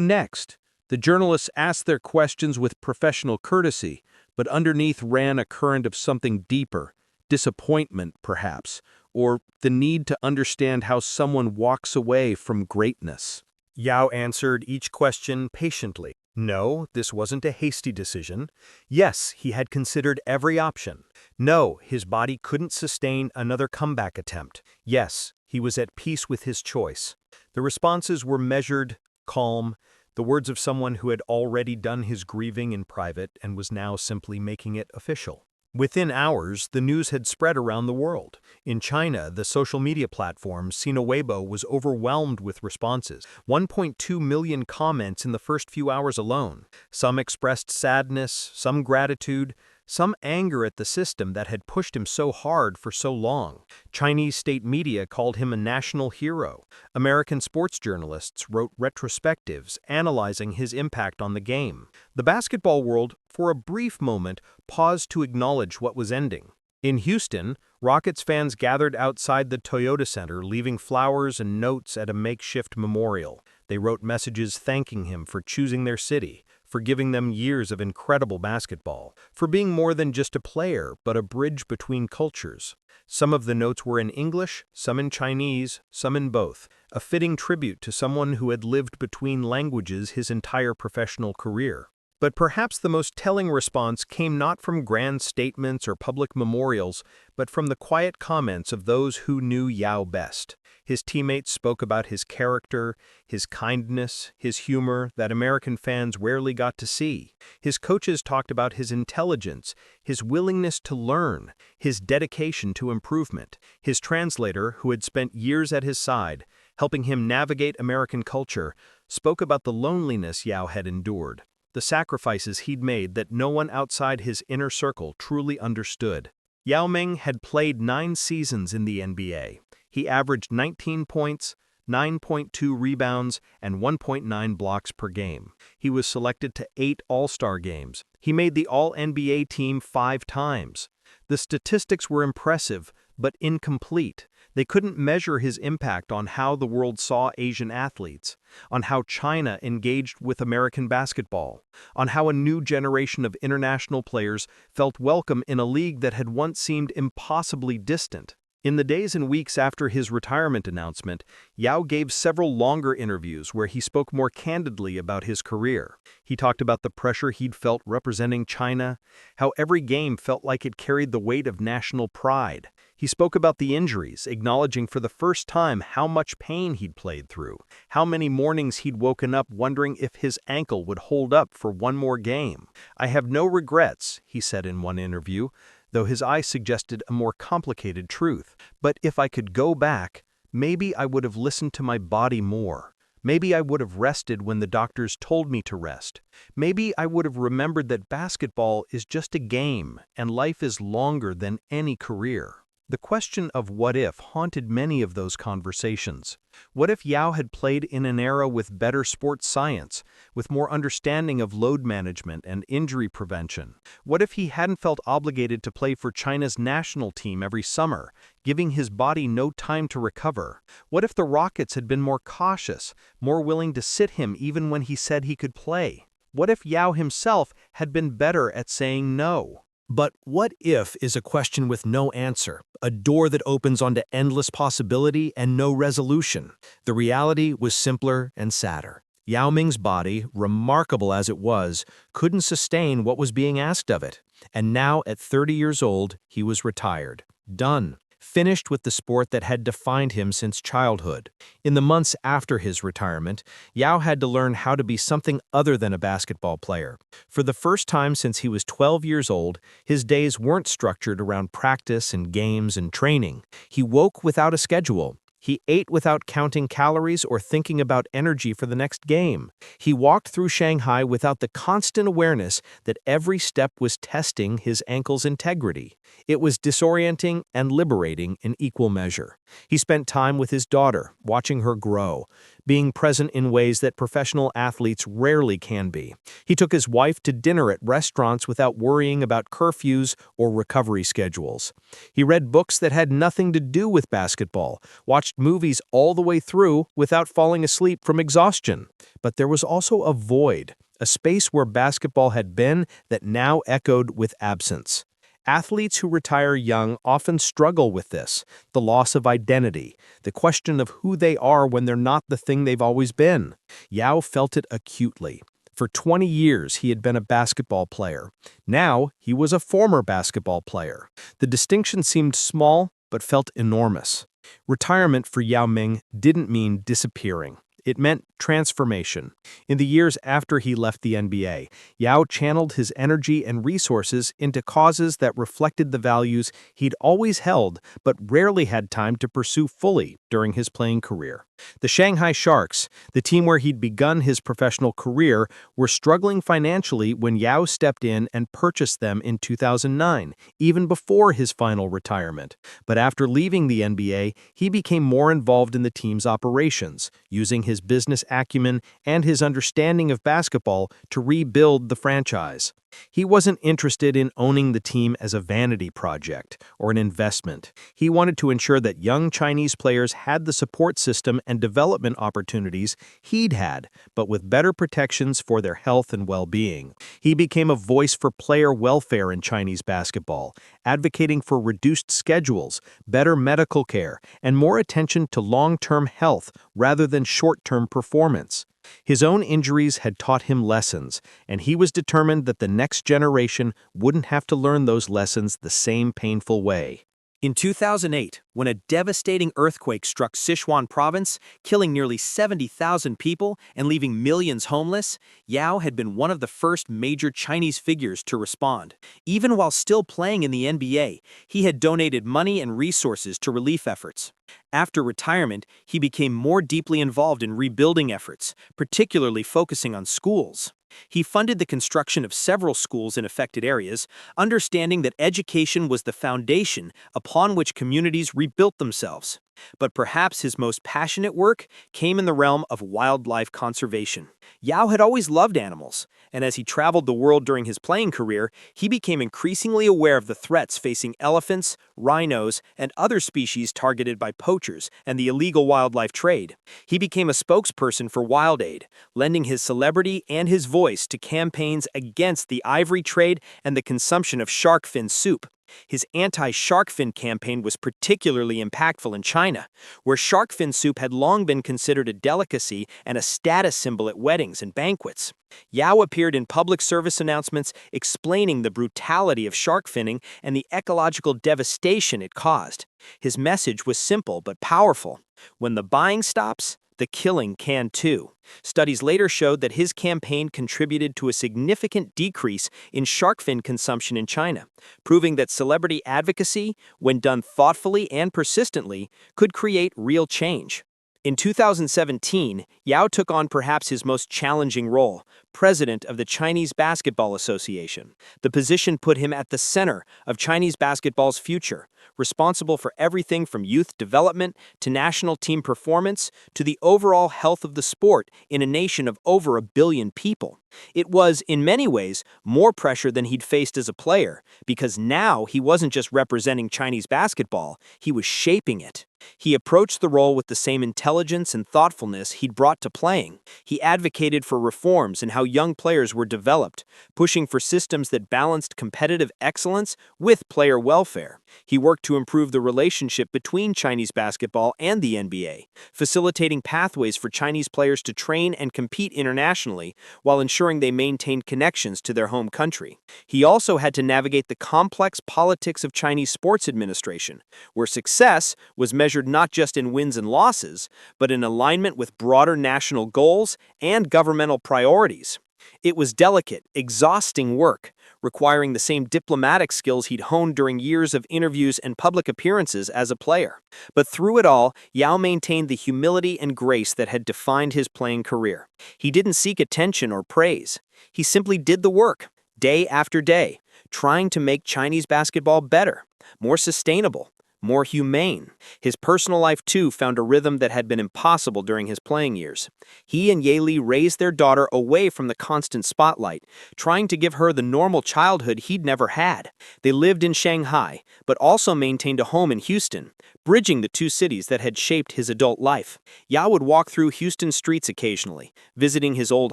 next? The journalists asked their questions with professional courtesy, but underneath ran a current of something deeper, disappointment perhaps, or the need to understand how someone walks away from greatness. Yao answered each question patiently. No, this wasn't a hasty decision. Yes, he had considered every option. No, his body couldn't sustain another comeback attempt. Yes, he was at peace with his choice. The responses were measured, calm, the words of someone who had already done his grieving in private and was now simply making it official. Within hours, the news had spread around the world. In China, the social media platform Sina Weibo was overwhelmed with responses. 1.2 million comments in the first few hours alone. Some expressed sadness, some gratitude, some anger at the system that had pushed him so hard for so long. Chinese state media called him a national hero. American sports journalists wrote retrospectives analyzing his impact on the game. The basketball world, for a brief moment, paused to acknowledge what was ending. In Houston, Rockets fans gathered outside the Toyota Center, leaving flowers and notes at a makeshift memorial. They wrote messages thanking him for choosing their city, for giving them years of incredible basketball, for being more than just a player, but a bridge between cultures. Some of the notes were in English, some in Chinese, some in both, a fitting tribute to someone who had lived between languages his entire professional career. But perhaps the most telling response came not from grand statements or public memorials, but from the quiet comments of those who knew Yao best. His teammates spoke about his character, his kindness, his humor that American fans rarely got to see. His coaches talked about his intelligence, his willingness to learn, his dedication to improvement. His translator, who had spent years at his side, helping him navigate American culture, spoke about the loneliness Yao had endured, the sacrifices he'd made that no one outside his inner circle truly understood. Yao Ming had played 9 seasons in the NBA. He averaged 19 points, 9.2 rebounds, and 1.9 blocks per game. He was selected to 8 All-Star games. He made the All-NBA team 5 times. The statistics were impressive, but incomplete. They couldn't measure his impact on how the world saw Asian athletes, on how China engaged with American basketball, on how a new generation of international players felt welcome in a league that had once seemed impossibly distant. In the days and weeks after his retirement announcement, Yao gave several longer interviews where he spoke more candidly about his career. He talked about the pressure he'd felt representing China, how every game felt like it carried the weight of national pride. He spoke about the injuries, acknowledging for the first time how much pain he'd played through, how many mornings he'd woken up wondering if his ankle would hold up for one more game. "I have no regrets," he said in one interview, though his eyes suggested a more complicated truth. "But if I could go back, maybe I would have listened to my body more. Maybe I would have rested when the doctors told me to rest. Maybe I would have remembered that basketball is just a game and life is longer than any career." The question of what if haunted many of those conversations. What if Yao had played in an era with better sports science, with more understanding of load management and injury prevention? What if he hadn't felt obligated to play for China's national team every summer, giving his body no time to recover? What if the Rockets had been more cautious, more willing to sit him even when he said he could play? What if Yao himself had been better at saying no? But what if is a question with no answer, a door that opens onto endless possibility and no resolution. The reality was simpler and sadder. Yao Ming's body, remarkable as it was, couldn't sustain what was being asked of it. And now, at 30 years old, he was retired. Done. Finished with the sport that had defined him since childhood. In the months after his retirement, Yao had to learn how to be something other than a basketball player. For the first time since he was 12 years old, his days weren't structured around practice and games and training. He woke without a schedule. He ate without counting calories or thinking about energy for the next game. He walked through Shanghai without the constant awareness that every step was testing his ankle's integrity. It was disorienting and liberating in equal measure. He spent time with his daughter, watching her grow, being present in ways that professional athletes rarely can be. He took his wife to dinner at restaurants without worrying about curfews or recovery schedules. He read books that had nothing to do with basketball, watched movies all the way through without falling asleep from exhaustion. But there was also a void, a space where basketball had been that now echoed with absence. Athletes who retire young often struggle with this, the loss of identity, the question of who they are when they're not the thing they've always been. Yao felt it acutely. For 20 years, he had been a basketball player. Now, he was a former basketball player. The distinction seemed small, but felt enormous. Retirement for Yao Ming didn't mean disappearing. It meant transformation. In the years after he left the NBA, Yao channeled his energy and resources into causes that reflected the values he'd always held but rarely had time to pursue fully during his playing career. The Shanghai Sharks, the team where he'd begun his professional career, were struggling financially when Yao stepped in and purchased them in 2009, even before his final retirement. But after leaving the NBA, he became more involved in the team's operations, using his business acumen and his understanding of basketball to rebuild the franchise. He wasn't interested in owning the team as a vanity project or an investment. He wanted to ensure that young Chinese players had the support system and development opportunities he'd had, but with better protections for their health and well-being. He became a voice for player welfare in Chinese basketball, advocating for reduced schedules, better medical care, and more attention to long-term health rather than short-term performance. His own injuries had taught him lessons, and he was determined that the next generation wouldn't have to learn those lessons the same painful way. In 2008, when a devastating earthquake struck Sichuan province, killing nearly 70,000 people and leaving millions homeless, Yao had been one of the first major Chinese figures to respond. Even while still playing in the NBA, he had donated money and resources to relief efforts. After retirement, he became more deeply involved in rebuilding efforts, particularly focusing on schools. He funded the construction of several schools in affected areas, understanding that education was the foundation upon which communities rebuilt themselves. But perhaps his most passionate work came in the realm of wildlife conservation. Yao had always loved animals, and as he traveled the world during his playing career, he became increasingly aware of the threats facing elephants, rhinos, and other species targeted by poachers and the illegal wildlife trade. He became a spokesperson for Wild Aid, lending his celebrity and his voice to campaigns against the ivory trade and the consumption of shark fin soup. His anti-shark fin campaign was particularly impactful in China, where shark fin soup had long been considered a delicacy and a status symbol at weddings and banquets. Yao appeared in public service announcements explaining the brutality of shark finning and the ecological devastation it caused. His message was simple but powerful. When the buying stops, the killing can too. Studies later showed that his campaign contributed to a significant decrease in shark fin consumption in China, proving that celebrity advocacy, when done thoughtfully and persistently, could create real change. In 2017, Yao took on perhaps his most challenging role, president of the Chinese Basketball Association. The position put him at the center of Chinese basketball's future, responsible for everything from youth development to national team performance to the overall health of the sport in a nation of over 1 billion people. It was, in many ways, more pressure than he'd faced as a player, because now he wasn't just representing Chinese basketball, he was shaping it. He approached the role with the same intelligence and thoughtfulness he'd brought to playing. He advocated for reforms in how young players were developed, pushing for systems that balanced competitive excellence with player welfare. He worked to improve the relationship between Chinese basketball and the NBA, facilitating pathways for Chinese players to train and compete internationally while ensuring they maintained connections to their home country. He also had to navigate the complex politics of Chinese sports administration, where success was measured not just in wins and losses, but in alignment with broader national goals and governmental priorities. It was delicate, exhausting work, requiring the same diplomatic skills he'd honed during years of interviews and public appearances as a player. But through it all, Yao maintained the humility and grace that had defined his playing career. He didn't seek attention or praise. He simply did the work, day after day, trying to make Chinese basketball better, more sustainable, more humane. His personal life, too, found a rhythm that had been impossible during his playing years. He and Yali raised their daughter away from the constant spotlight, trying to give her the normal childhood he'd never had. They lived in Shanghai, but also maintained a home in Houston, bridging the two cities that had shaped his adult life. Yao would walk through Houston streets occasionally, visiting his old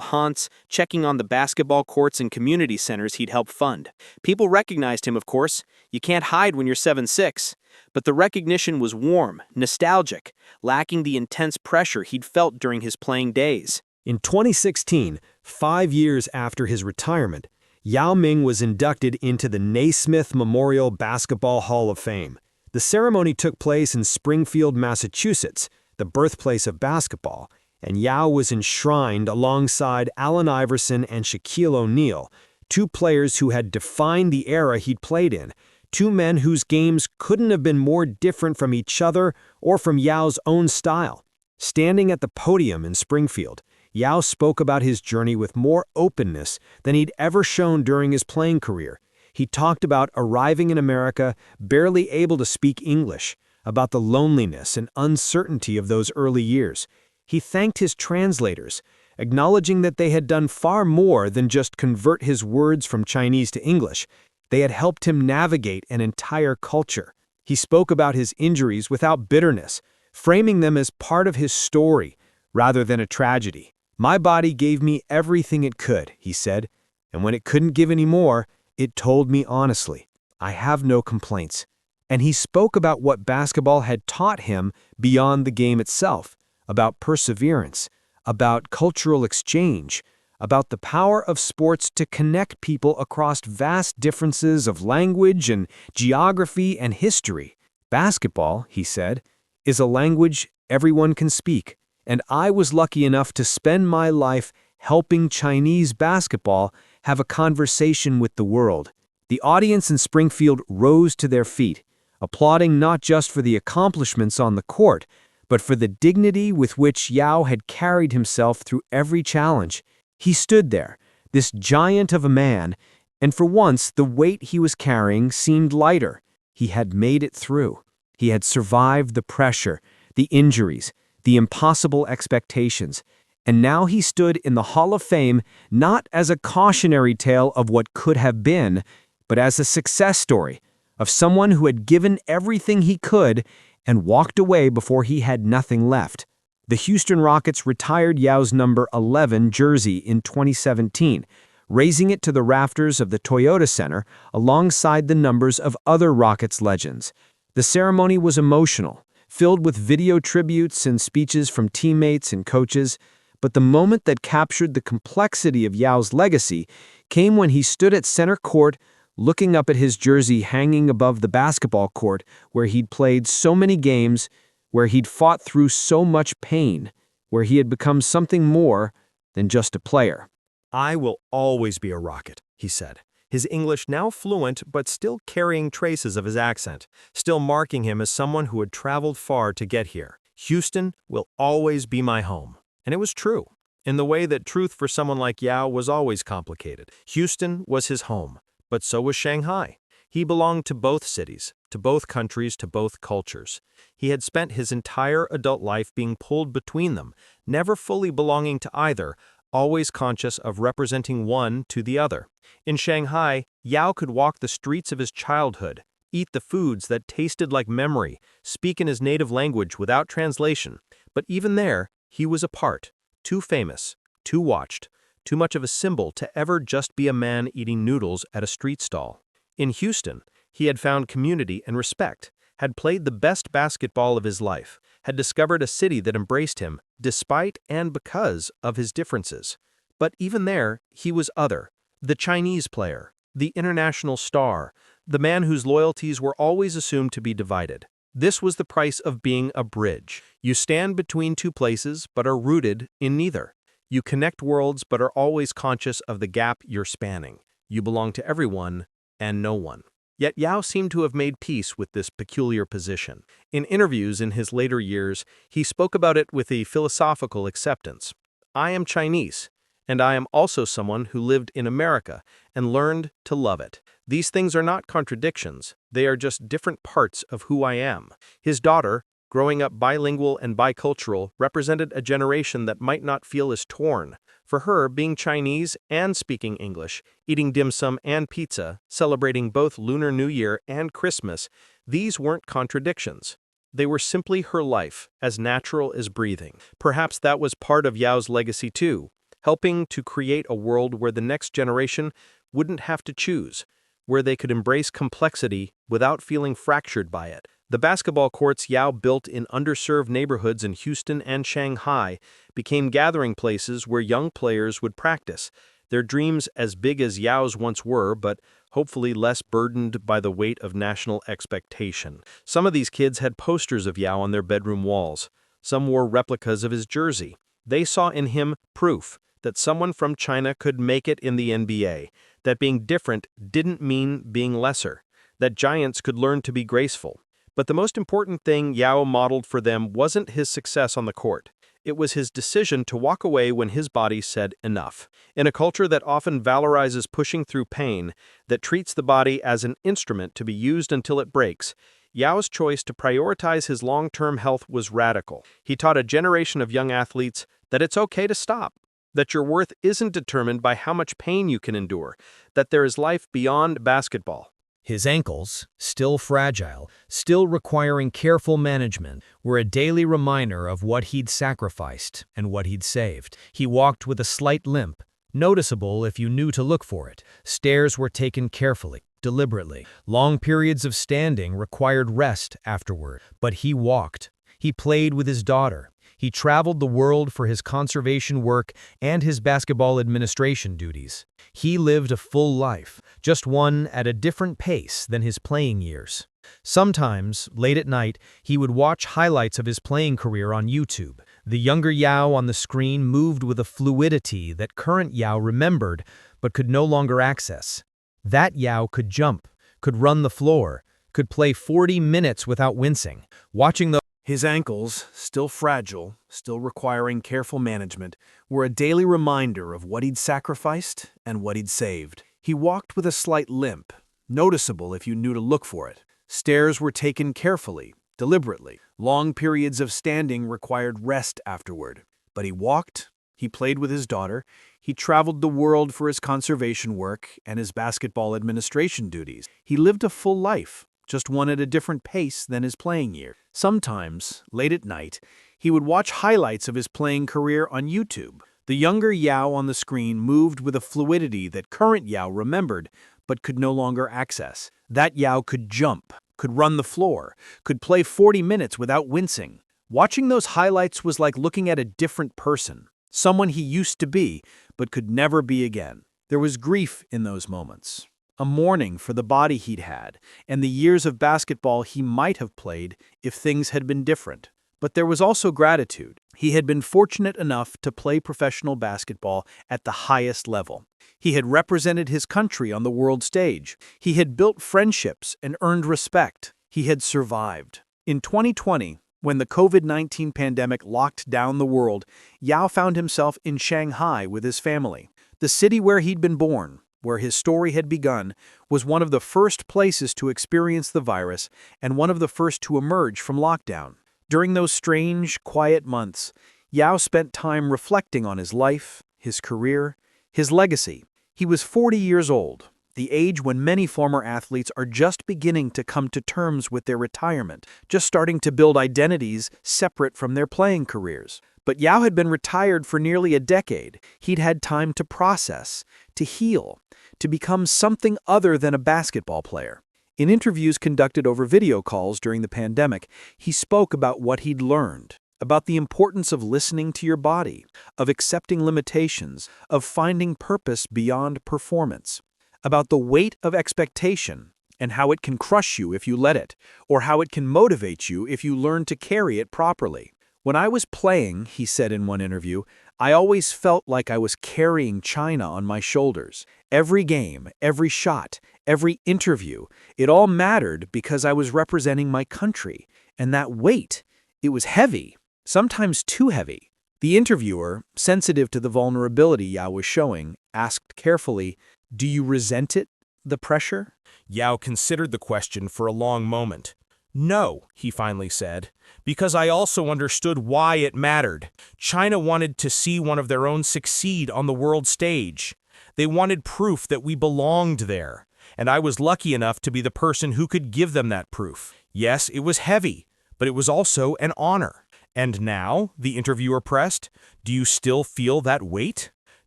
haunts, checking on the basketball courts and community centers he'd helped fund. People recognized him, of course. You can't hide when you're 7'6". But the recognition was warm, nostalgic, lacking the intense pressure he'd felt during his playing days. In 2016, 5 years after his retirement, Yao Ming was inducted into the Naismith Memorial Basketball Hall of Fame. The ceremony took place in Springfield, Massachusetts, the birthplace of basketball, and Yao was enshrined alongside Allen Iverson and Shaquille O'Neal, two players who had defined the era he'd played in, two men whose games couldn't have been more different from each other or from Yao's own style. Standing at the podium in Springfield, Yao spoke about his journey with more openness than he'd ever shown during his playing career. He talked about arriving in America barely able to speak English, about the loneliness and uncertainty of those early years. He thanked his translators, acknowledging that they had done far more than just convert his words from Chinese to English. They had helped him navigate an entire culture. He spoke about his injuries without bitterness, framing them as part of his story rather than a tragedy. "My body gave me everything it could," he said, "and when it couldn't give any more, it told me honestly, I have no complaints." And he spoke about what basketball had taught him beyond the game itself, about perseverance, about cultural exchange, about the power of sports to connect people across vast differences of language and geography and history. "Basketball," he said, "is a language everyone can speak, and I was lucky enough to spend my life helping Chinese basketball have a conversation with the world." The audience in Springfield rose to their feet, applauding not just for the accomplishments on the court, but for the dignity with which Yao had carried himself through every challenge. He stood there, this giant of a man, and for once the weight he was carrying seemed lighter. He had made it through. He had survived the pressure, the injuries, the impossible expectations, and now he stood in the Hall of Fame not as a cautionary tale of what could have been, but as a success story of someone who had given everything he could and walked away before he had nothing left. The Houston Rockets retired Yao's number 11 jersey in 2017, raising it to the rafters of the Toyota Center alongside the numbers of other Rockets legends. The ceremony was emotional, filled with video tributes and speeches from teammates and coaches, but the moment that captured the complexity of Yao's legacy came when he stood at center court, looking up at his jersey hanging above the basketball court where he'd played so many games, where he'd fought through so much pain, where he had become something more than just a player. "I will always be a Rocket," he said, his English now fluent but still carrying traces of his accent, still marking him as someone who had traveled far to get here. "Houston will always be my home." And it was true, in the way that truth for someone like Yao was always complicated. Houston was his home, but so was Shanghai. He belonged to both cities, to both countries, to both cultures. He had spent his entire adult life being pulled between them, never fully belonging to either, always conscious of representing one to the other. In Shanghai, Yao could walk the streets of his childhood, eat the foods that tasted like memory, speak in his native language without translation, but even there, he was apart, too famous, too watched, too much of a symbol to ever just be a man eating noodles at a street stall. In Houston, he had found community and respect, had played the best basketball of his life, had discovered a city that embraced him despite and because of his differences. But even there, he was other, the Chinese player, the international star, the man whose loyalties were always assumed to be divided. This was the price of being a bridge. You stand between two places but are rooted in neither. You connect worlds but are always conscious of the gap you're spanning. You belong to everyone and no one. Yet Yao seemed to have made peace with this peculiar position. In interviews in his later years, he spoke about it with a philosophical acceptance. "I am Chinese, and I am also someone who lived in America and learned to love it. These things are not contradictions, they are just different parts of who I am." His daughter, growing up bilingual and bicultural, represented a generation that might not feel as torn. For her, being Chinese and speaking English, eating dim sum and pizza, celebrating both Lunar New Year and Christmas, these weren't contradictions. They were simply her life, as natural as breathing. Perhaps that was part of Yao's legacy too, helping to create a world where the next generation wouldn't have to choose, where they could embrace complexity without feeling fractured by it. The basketball courts Yao built in underserved neighborhoods in Houston and Shanghai became gathering places where young players would practice, their dreams as big as Yao's once were, but hopefully less burdened by the weight of national expectation. Some of these kids had posters of Yao on their bedroom walls. Some wore replicas of his jersey. They saw in him proof that someone from China could make it in the NBA, that being different didn't mean being lesser, that giants could learn to be graceful. But the most important thing Yao modeled for them wasn't his success on the court. It was his decision to walk away when his body said enough. In a culture that often valorizes pushing through pain, that treats the body as an instrument to be used until it breaks, Yao's choice to prioritize his long-term health was radical. He taught a generation of young athletes that it's okay to stop, that your worth isn't determined by how much pain you can endure, that there is life beyond basketball. His ankles, still fragile, still requiring careful management, were a daily reminder of what he'd sacrificed and what he'd saved. He walked with a slight limp, noticeable if you knew to look for it. Stairs were taken carefully, deliberately. Long periods of standing required rest afterward, but he walked. He played with his daughter. He traveled the world for his conservation work and his basketball administration duties. He lived a full life, just one at a different pace than his playing years. Sometimes, late at night, he would watch highlights of his playing career on YouTube. The younger Yao on the screen moved with a fluidity that current Yao remembered but could no longer access. That Yao could jump, could run the floor, could play 40 minutes without wincing. Watching his ankles, still fragile, still requiring careful management, were a daily reminder of what he'd sacrificed and what he'd saved. He walked with a slight limp, noticeable if you knew to look for it. Stairs were taken carefully, deliberately. Long periods of standing required rest afterward. But he walked, he played with his daughter, he traveled the world for his conservation work and his basketball administration duties. He lived a full life, just one at a different pace than his playing year. Sometimes, late at night, he would watch highlights of his playing career on YouTube. The younger Yao on the screen moved with a fluidity that current Yao remembered but could no longer access. That Yao could jump, could run the floor, could play 40 minutes without wincing. Watching those highlights was like looking at a different person, someone he used to be but could never be again. There was grief in those moments, a mourning for the body he'd had and the years of basketball he might have played if things had been different. But there was also gratitude. He had been fortunate enough to play professional basketball at the highest level. He had represented his country on the world stage. He had built friendships and earned respect. He had survived. In 2020, when the COVID-19 pandemic locked down the world, Yao found himself in Shanghai with his family. The city where he'd been born, where his story had begun, was one of the first places to experience the virus and one of the first to emerge from lockdown. During those strange, quiet months, Yao spent time reflecting on his life, his career, his legacy. He was 40 years old, the age when many former athletes are just beginning to come to terms with their retirement, just starting to build identities separate from their playing careers. But Yao had been retired for nearly a decade. He'd had time to process, to heal, to become something other than a basketball player. In interviews conducted over video calls during the pandemic, he spoke about what he'd learned, about the importance of listening to your body, of accepting limitations, of finding purpose beyond performance, about the weight of expectation and how it can crush you if you let it, or how it can motivate you if you learn to carry it properly. When I was playing, he said in one interview, I always felt like I was carrying China on my shoulders. Every game, every shot, every interview, it all mattered because I was representing my country. And that weight, it was heavy, sometimes too heavy. The interviewer, sensitive to the vulnerability Yao was showing, asked carefully, "Do you resent it, the pressure?" Yao considered the question for a long moment. "No," he finally said, "because I also understood why it mattered. China wanted to see one of their own succeed on the world stage. They wanted proof that we belonged there, and I was lucky enough to be the person who could give them that proof. Yes, it was heavy, but it was also an honor." "And now," the interviewer pressed, "do you still feel that weight?"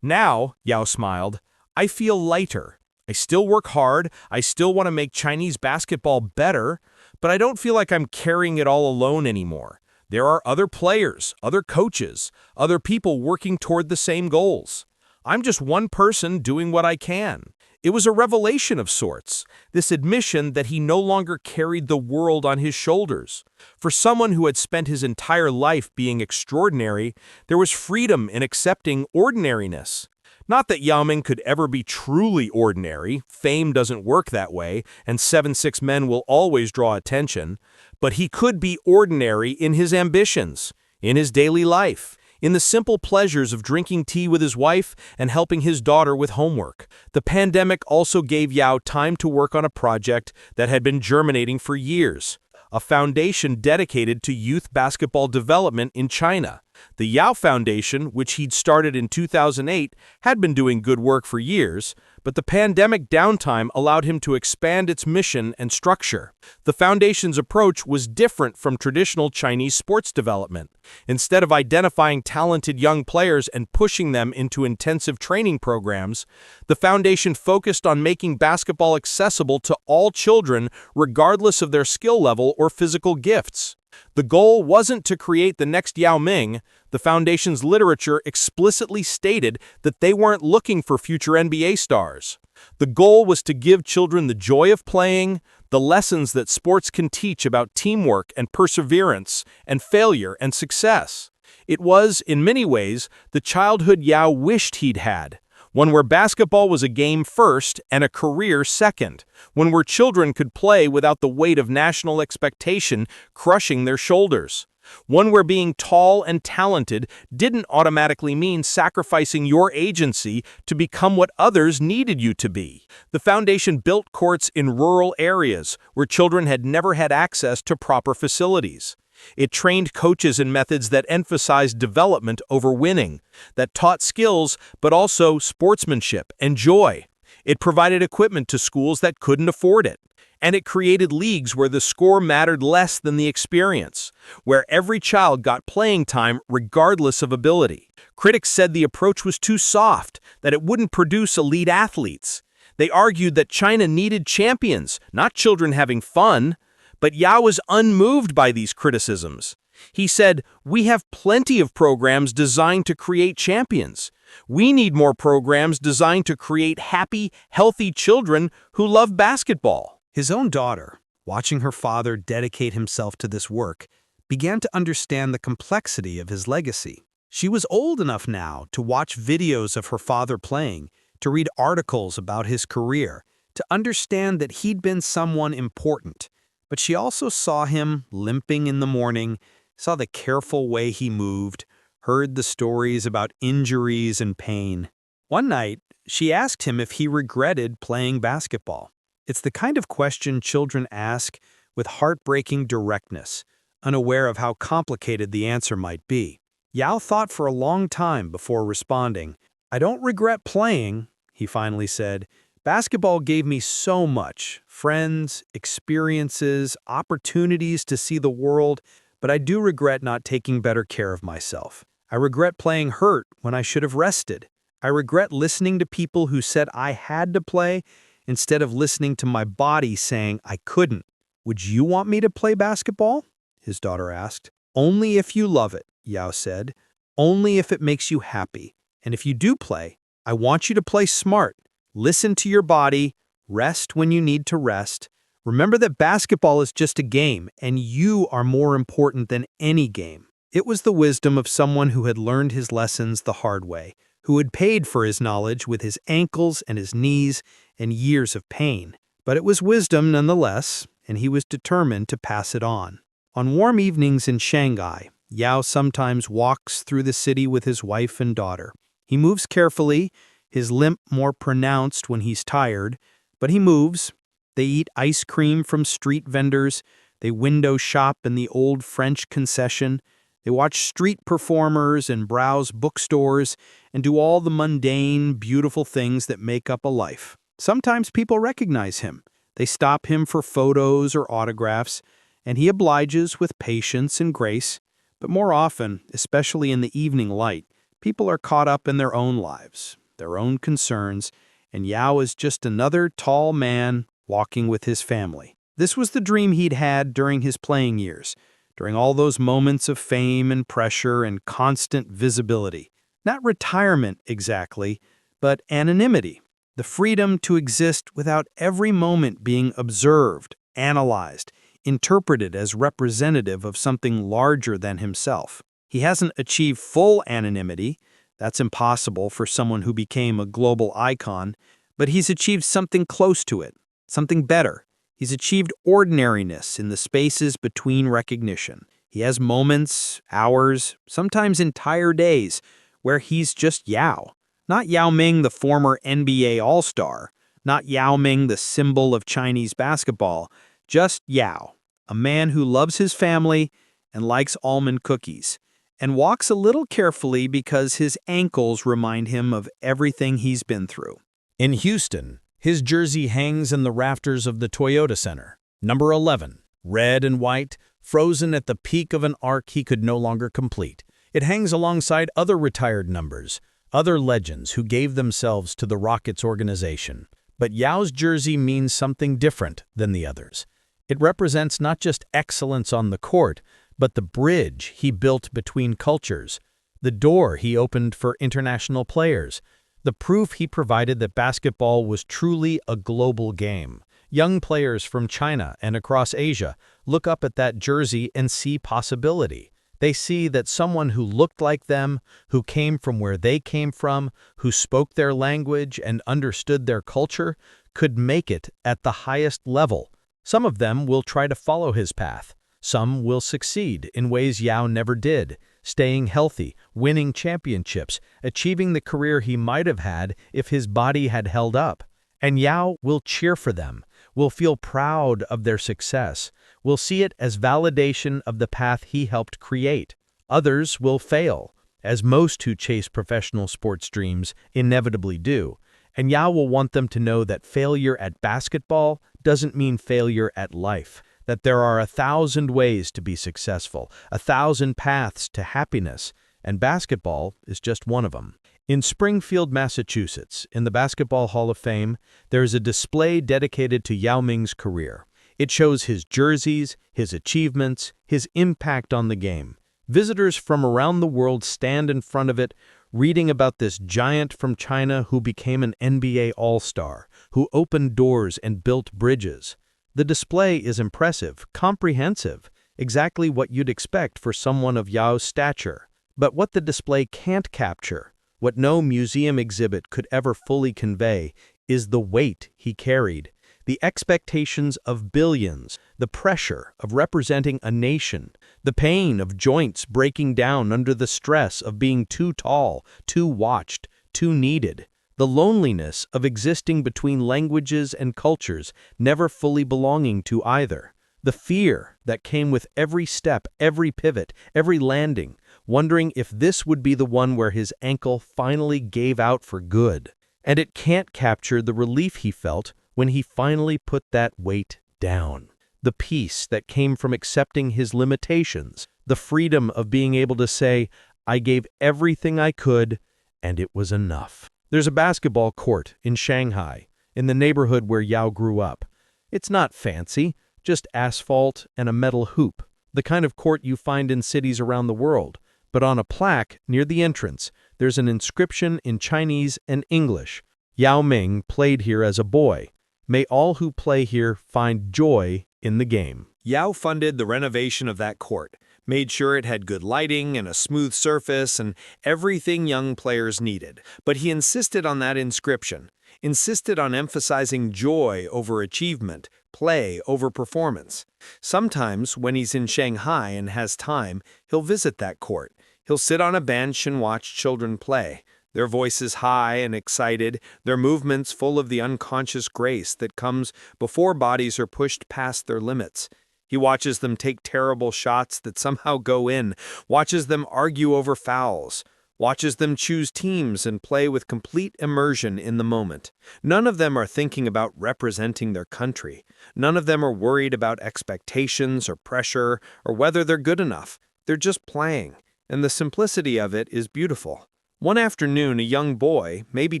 "Now," Yao smiled, "I feel lighter. I still work hard, I still want to make Chinese basketball better, but I don't feel like I'm carrying it all alone anymore. There are other players, other coaches, other people working toward the same goals. I'm just one person doing what I can." It was a revelation of sorts, this admission that he no longer carried the world on his shoulders. For someone who had spent his entire life being extraordinary, there was freedom in accepting ordinariness. Not that Yao Ming could ever be truly ordinary, fame doesn't work that way, and 7'6" men will always draw attention, but he could be ordinary in his ambitions, in his daily life, in the simple pleasures of drinking tea with his wife and helping his daughter with homework. The pandemic also gave Yao time to work on a project that had been germinating for years, a foundation dedicated to youth basketball development in China. The Yao Foundation, which he'd started in 2008, had been doing good work for years, but the pandemic downtime allowed him to expand its mission and structure. The foundation's approach was different from traditional Chinese sports development. Instead of identifying talented young players and pushing them into intensive training programs, the foundation focused on making basketball accessible to all children regardless of their skill level or physical gifts. The goal wasn't to create the next Yao Ming. The foundation's literature explicitly stated that they weren't looking for future NBA stars. The goal was to give children the joy of playing, the lessons that sports can teach about teamwork and perseverance and failure and success. It was, in many ways, the childhood Yao wished he'd had. One where basketball was a game first and a career second. One where children could play without the weight of national expectation crushing their shoulders. One where being tall and talented didn't automatically mean sacrificing your agency to become what others needed you to be. The foundation built courts in rural areas where children had never had access to proper facilities. It trained coaches in methods that emphasized development over winning, that taught skills but also sportsmanship and joy. It provided equipment to schools that couldn't afford it. And it created leagues where the score mattered less than the experience, where every child got playing time regardless of ability. Critics said the approach was too soft, that it wouldn't produce elite athletes. They argued that China needed champions, not children having fun. But Yao was unmoved by these criticisms. He said, "We have plenty of programs designed to create champions. We need more programs designed to create happy, healthy children who love basketball." His own daughter, watching her father dedicate himself to this work, began to understand the complexity of his legacy. She was old enough now to watch videos of her father playing, to read articles about his career, to understand that he'd been someone important. But she also saw him limping in the morning, saw the careful way he moved, heard the stories about injuries and pain. One night, she asked him if he regretted playing basketball. It's the kind of question children ask with heartbreaking directness, unaware of how complicated the answer might be. Yao thought for a long time before responding. "I don't regret playing," he finally said. "Basketball gave me so much, friends, experiences, opportunities to see the world, but I do regret not taking better care of myself. I regret playing hurt when I should have rested. I regret listening to people who said I had to play instead of listening to my body saying I couldn't." "Would you want me to play basketball?" his daughter asked. "Only if you love it," Yao said. "Only if it makes you happy. And if you do play, I want you to play smart. Listen to your body, rest when you need to rest. Remember that basketball is just a game, and you are more important than any game." It was the wisdom of someone who had learned his lessons the hard way, who had paid for his knowledge with his ankles and his knees and years of pain. But it was wisdom nonetheless, and he was determined to pass it on. On warm evenings in Shanghai, Yao sometimes walks through the city with his wife and daughter. He moves carefully, his limp more pronounced when he's tired, but he moves. They eat ice cream from street vendors, they window shop in the old French concession, they watch street performers and browse bookstores and do all the mundane, beautiful things that make up a life. Sometimes people recognize him. They stop him for photos or autographs, and he obliges with patience and grace. But more often, especially in the evening light, people are caught up in their own lives, their own concerns, and Yao is just another tall man walking with his family. This was the dream he'd had during his playing years, during all those moments of fame and pressure and constant visibility. Not retirement exactly, but anonymity, the freedom to exist without every moment being observed, analyzed, interpreted as representative of something larger than himself. He hasn't achieved full anonymity. That's impossible for someone who became a global icon, but he's achieved something close to it, something better. He's achieved ordinariness in the spaces between recognition. He has moments, hours, sometimes entire days, where he's just Yao. Not Yao Ming, the former NBA All-Star, not Yao Ming, the symbol of Chinese basketball, just Yao, a man who loves his family and likes almond cookies, and walks a little carefully because his ankles remind him of everything he's been through. In Houston, his jersey hangs in the rafters of the Toyota Center. Number 11, red and white, frozen at the peak of an arc he could no longer complete. It hangs alongside other retired numbers, other legends who gave themselves to the Rockets organization. But Yao's jersey means something different than the others. It represents not just excellence on the court, but the bridge he built between cultures, the door he opened for international players, the proof he provided that basketball was truly a global game. Young players from China and across Asia look up at that jersey and see possibility. They see that someone who looked like them, who came from where they came from, who spoke their language and understood their culture, could make it at the highest level. Some of them will try to follow his path. Some will succeed in ways Yao never did, staying healthy, winning championships, achieving the career he might have had if his body had held up. And Yao will cheer for them, will feel proud of their success, will see it as validation of the path he helped create. Others will fail, as most who chase professional sports dreams inevitably do, And Yao will want them to know that failure at basketball doesn't mean failure at life, that there are 1,000 ways to be successful, 1,000 paths to happiness, and basketball is just one of them. In Springfield, Massachusetts, in the Basketball Hall of Fame, there is a display dedicated to Yao Ming's career. It shows his jerseys, his achievements, his impact on the game. Visitors from around the world stand in front of it, reading about this giant from China who became an NBA All-Star, who opened doors and built bridges. The display is impressive, comprehensive, exactly what you'd expect for someone of Yao's stature. But what the display can't capture, what no museum exhibit could ever fully convey, is the weight he carried, the expectations of billions, the pressure of representing a nation, the pain of joints breaking down under the stress of being too tall, too watched, too needed, the loneliness of existing between languages and cultures, never fully belonging to either, the fear that came with every step, every pivot, every landing, wondering if this would be the one where his ankle finally gave out for good. And it can't capture the relief he felt when he finally put that weight down. The peace that came from accepting his limitations, the freedom of being able to say, I gave everything I could, and it was enough. There's a basketball court in Shanghai, in the neighborhood where Yao grew up. It's not fancy, just asphalt and a metal hoop, the kind of court you find in cities around the world. But on a plaque near the entrance, there's an inscription in Chinese and English. Yao Ming played here as a boy. May all who play here find joy in the game. Yao funded the renovation of that court, made sure it had good lighting and a smooth surface and everything young players needed. But he insisted on that inscription, insisted on emphasizing joy over achievement, play over performance. Sometimes, when he's in Shanghai and has time, he'll visit that court. He'll sit on a bench and watch children play, their voices high and excited, their movements full of the unconscious grace that comes before bodies are pushed past their limits. He watches them take terrible shots that somehow go in, watches them argue over fouls, watches them choose teams and play with complete immersion in the moment. None of them are thinking about representing their country. None of them are worried about expectations or pressure or whether they're good enough. They're just playing, and the simplicity of it is beautiful. One afternoon, a young boy, maybe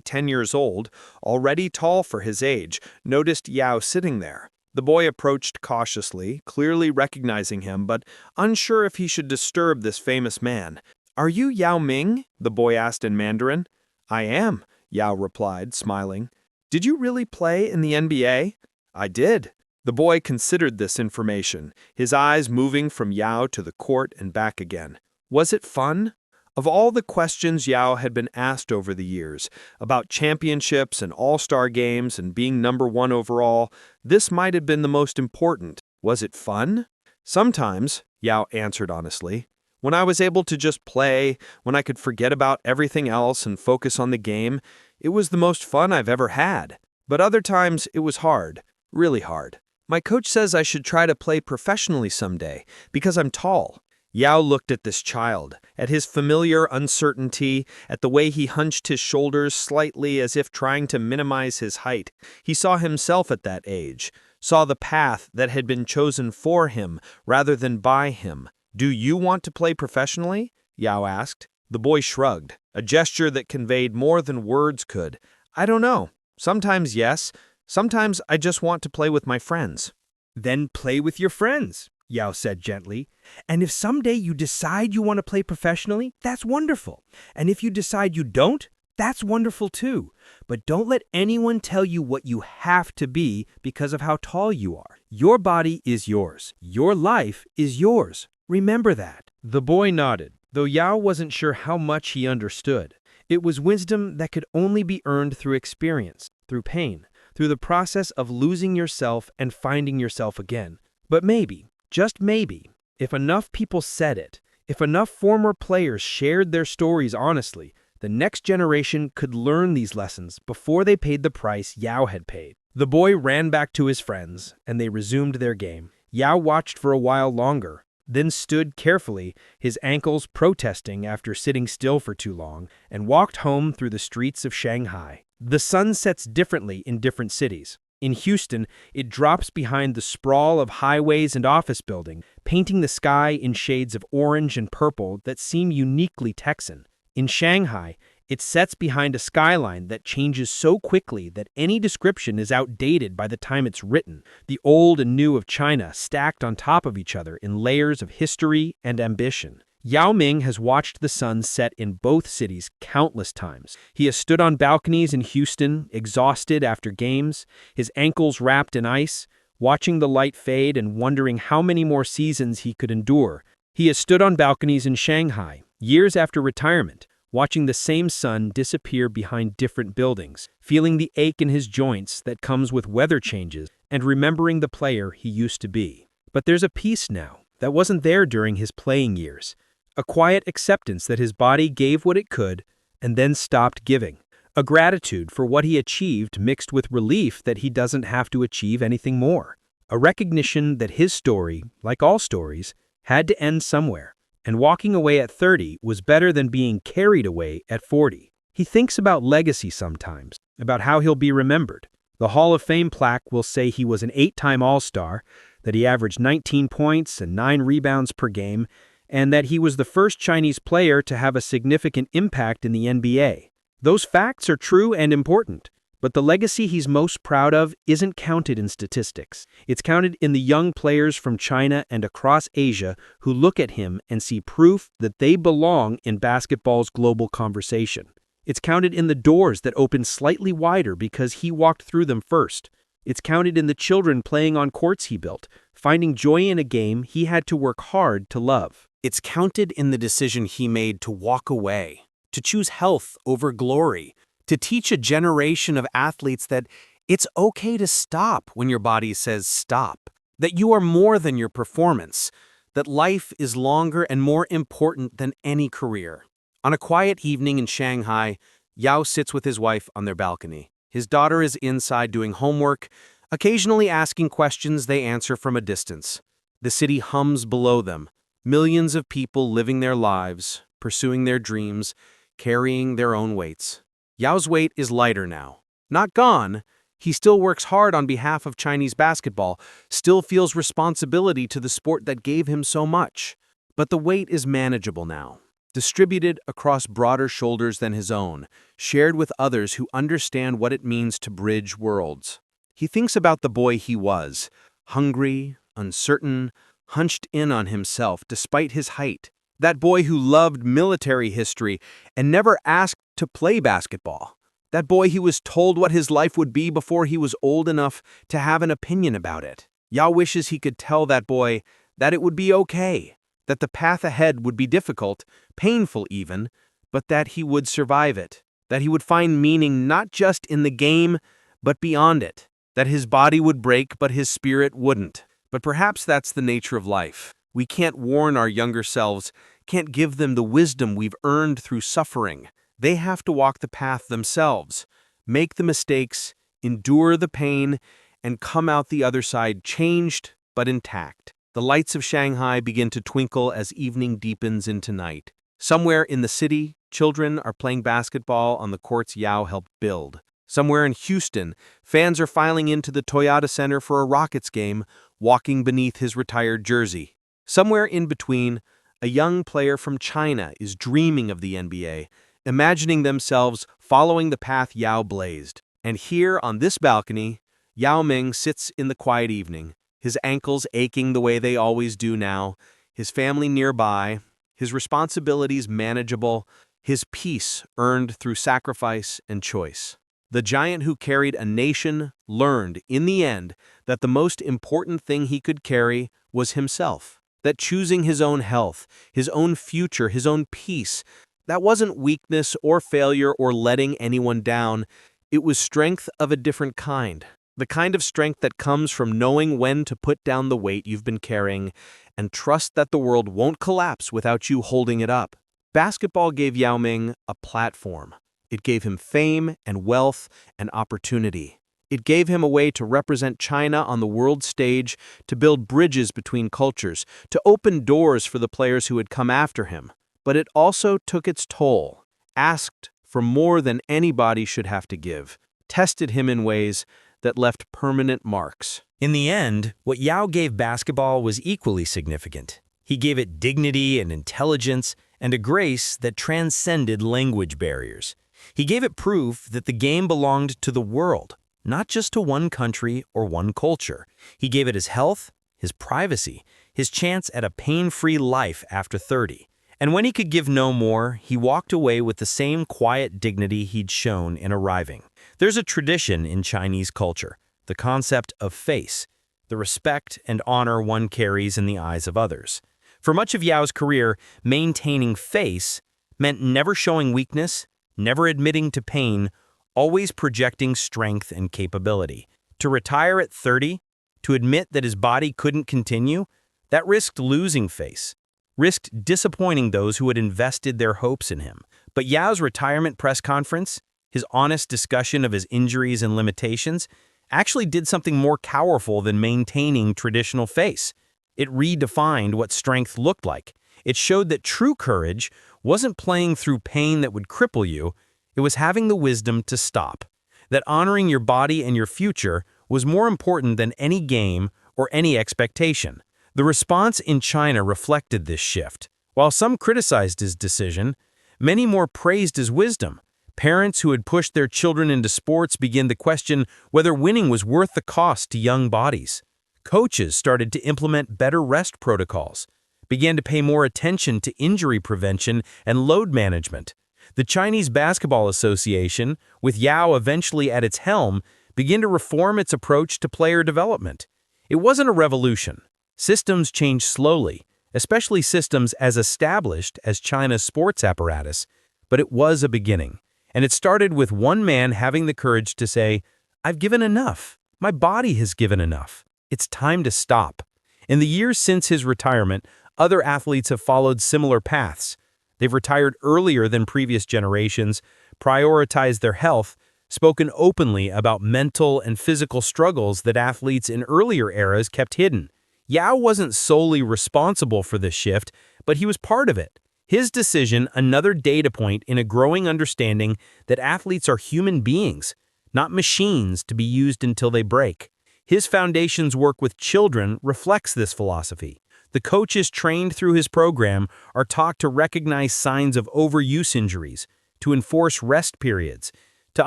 10 years old, already tall for his age, noticed Yao sitting there. The boy approached cautiously, clearly recognizing him, but unsure if he should disturb this famous man. "Are you Yao Ming?" the boy asked in Mandarin. "I am," Yao replied, smiling. "Did you really play in the NBA?" "I did." The boy considered this information, his eyes moving from Yao to the court and back again. "Was it fun?" Of all the questions Yao had been asked over the years, about championships and all-star games and being #1 overall, this might have been the most important. Was it fun? "Sometimes," Yao answered honestly. "When I was able to just play, when I could forget about everything else and focus on the game, it was the most fun I've ever had. But other times, it was hard, really hard. My coach says I should try to play professionally someday, because I'm tall." Yao looked at this child, at his familiar uncertainty, at the way he hunched his shoulders slightly as if trying to minimize his height. He saw himself at that age, saw the path that had been chosen for him rather than by him. "Do you want to play professionally?" Yao asked. The boy shrugged, a gesture that conveyed more than words could. "I don't know. Sometimes yes. Sometimes I just want to play with my friends." "Then play with your friends," Yao said gently. "And if someday you decide you want to play professionally, that's wonderful. And if you decide you don't, that's wonderful too. But don't let anyone tell you what you have to be because of how tall you are. Your body is yours. Your life is yours. Remember that." The boy nodded, though Yao wasn't sure how much he understood. It was wisdom that could only be earned through experience, through pain, through the process of losing yourself and finding yourself again. But maybe, just maybe, if enough people said it, if enough former players shared their stories honestly, the next generation could learn these lessons before they paid the price Yao had paid. The boy ran back to his friends, and they resumed their game. Yao watched for a while longer, then stood carefully, his ankles protesting after sitting still for too long, and walked home through the streets of Shanghai. The sun sets differently in different cities. In Houston, it drops behind the sprawl of highways and office buildings, painting the sky in shades of orange and purple that seem uniquely Texan. In Shanghai, it sets behind a skyline that changes so quickly that any description is outdated by the time it's written, the old and new of China stacked on top of each other in layers of history and ambition. Yao Ming has watched the sun set in both cities countless times. He has stood on balconies in Houston, exhausted after games, his ankles wrapped in ice, watching the light fade and wondering how many more seasons he could endure. He has stood on balconies in Shanghai, years after retirement, watching the same sun disappear behind different buildings, feeling the ache in his joints that comes with weather changes, and remembering the player he used to be. But there's a peace now that wasn't there during his playing years. A quiet acceptance that his body gave what it could and then stopped giving. A gratitude for what he achieved mixed with relief that he doesn't have to achieve anything more. A recognition that his story, like all stories, had to end somewhere, and walking away at 30 was better than being carried away at 40. He thinks about legacy sometimes, about how he'll be remembered. The Hall of Fame plaque will say he was an 8-time All-Star, that he averaged 19 points and 9 rebounds per game, and that he was the first Chinese player to have a significant impact in the NBA. Those facts are true and important, but the legacy he's most proud of isn't counted in statistics. It's counted in the young players from China and across Asia who look at him and see proof that they belong in basketball's global conversation. It's counted in the doors that open slightly wider because he walked through them first. It's counted in the children playing on courts he built, finding joy in a game he had to work hard to love. It's counted in the decision he made to walk away, to choose health over glory, to teach a generation of athletes that it's okay to stop when your body says stop, that you are more than your performance, that life is longer and more important than any career. On a quiet evening in Shanghai, Yao sits with his wife on their balcony. His daughter is inside doing homework, occasionally asking questions they answer from a distance. The city hums below them. Millions of people living their lives, pursuing their dreams, carrying their own weights. Yao's weight is lighter now. Not gone. He still works hard on behalf of Chinese basketball, still feels responsibility to the sport that gave him so much. But the weight is manageable now, distributed across broader shoulders than his own, shared with others who understand what it means to bridge worlds. He thinks about the boy he was, hungry, uncertain, hunched in on himself despite his height. That boy who loved military history and never asked to play basketball. That boy who was told what his life would be before he was old enough to have an opinion about it. Yao wishes he could tell that boy that it would be okay, that the path ahead would be difficult, painful even, but that he would survive it, that he would find meaning not just in the game, but beyond it, that his body would break but his spirit wouldn't. But perhaps that's the nature of life. We can't warn our younger selves, can't give them the wisdom we've earned through suffering. They have to walk the path themselves, make the mistakes, endure the pain, and come out the other side changed but intact. The lights of Shanghai begin to twinkle as evening deepens into night. Somewhere in the city, children are playing basketball on the courts Yao helped build. Somewhere in Houston, fans are filing into the Toyota Center for a Rockets game, walking beneath his retired jersey. Somewhere in between, a young player from China is dreaming of the NBA, imagining themselves following the path Yao blazed. And here on this balcony, Yao Ming sits in the quiet evening, his ankles aching the way they always do now, his family nearby, his responsibilities manageable, his peace earned through sacrifice and choice. The giant who carried a nation learned, in the end, that the most important thing he could carry was himself. That choosing his own health, his own future, his own peace, that wasn't weakness or failure or letting anyone down. It was strength of a different kind. The kind of strength that comes from knowing when to put down the weight you've been carrying and trust that the world won't collapse without you holding it up. Basketball gave Yao Ming a platform. It gave him fame and wealth and opportunity. It gave him a way to represent China on the world stage, to build bridges between cultures, to open doors for the players who had come after him. But it also took its toll, asked for more than anybody should have to give, tested him in ways that left permanent marks. In the end, what Yao gave basketball was equally significant. He gave it dignity and intelligence and a grace that transcended language barriers. He gave it proof that the game belonged to the world, not just to one country or one culture. He gave it his health, his privacy, his chance at a pain-free life after 30. And when he could give no more, he walked away with the same quiet dignity he'd shown in arriving. There's a tradition in Chinese culture, the concept of face, the respect and honor one carries in the eyes of others. For much of Yao's career, maintaining face meant never showing weakness, never admitting to pain, always projecting strength and capability. To retire at 30, to admit that his body couldn't continue, that risked losing face, risked disappointing those who had invested their hopes in him. But Yao's retirement press conference, his honest discussion of his injuries and limitations, actually did something more powerful than maintaining traditional face. It redefined what strength looked like. It showed that true courage wasn't playing through pain that would cripple you, it was having the wisdom to stop. That honoring your body and your future was more important than any game or any expectation. The response in China reflected this shift. While some criticized his decision, many more praised his wisdom. Parents who had pushed their children into sports began to question whether winning was worth the cost to young bodies. Coaches started to implement better rest protocols, began to pay more attention to injury prevention and load management. The Chinese Basketball Association, with Yao eventually at its helm, began to reform its approach to player development. It wasn't a revolution. Systems changed slowly, especially systems as established as China's sports apparatus, but it was a beginning. And it started with one man having the courage to say, "I've given enough. My body has given enough. It's time to stop." In the years since his retirement, other athletes have followed similar paths. They've retired earlier than previous generations, prioritized their health, spoken openly about mental and physical struggles that athletes in earlier eras kept hidden. Yao wasn't solely responsible for this shift, but he was part of it. His decision, another data point in a growing understanding that athletes are human beings, not machines to be used until they break. His foundation's work with children reflects this philosophy. The coaches trained through his program are taught to recognize signs of overuse injuries, to enforce rest periods, to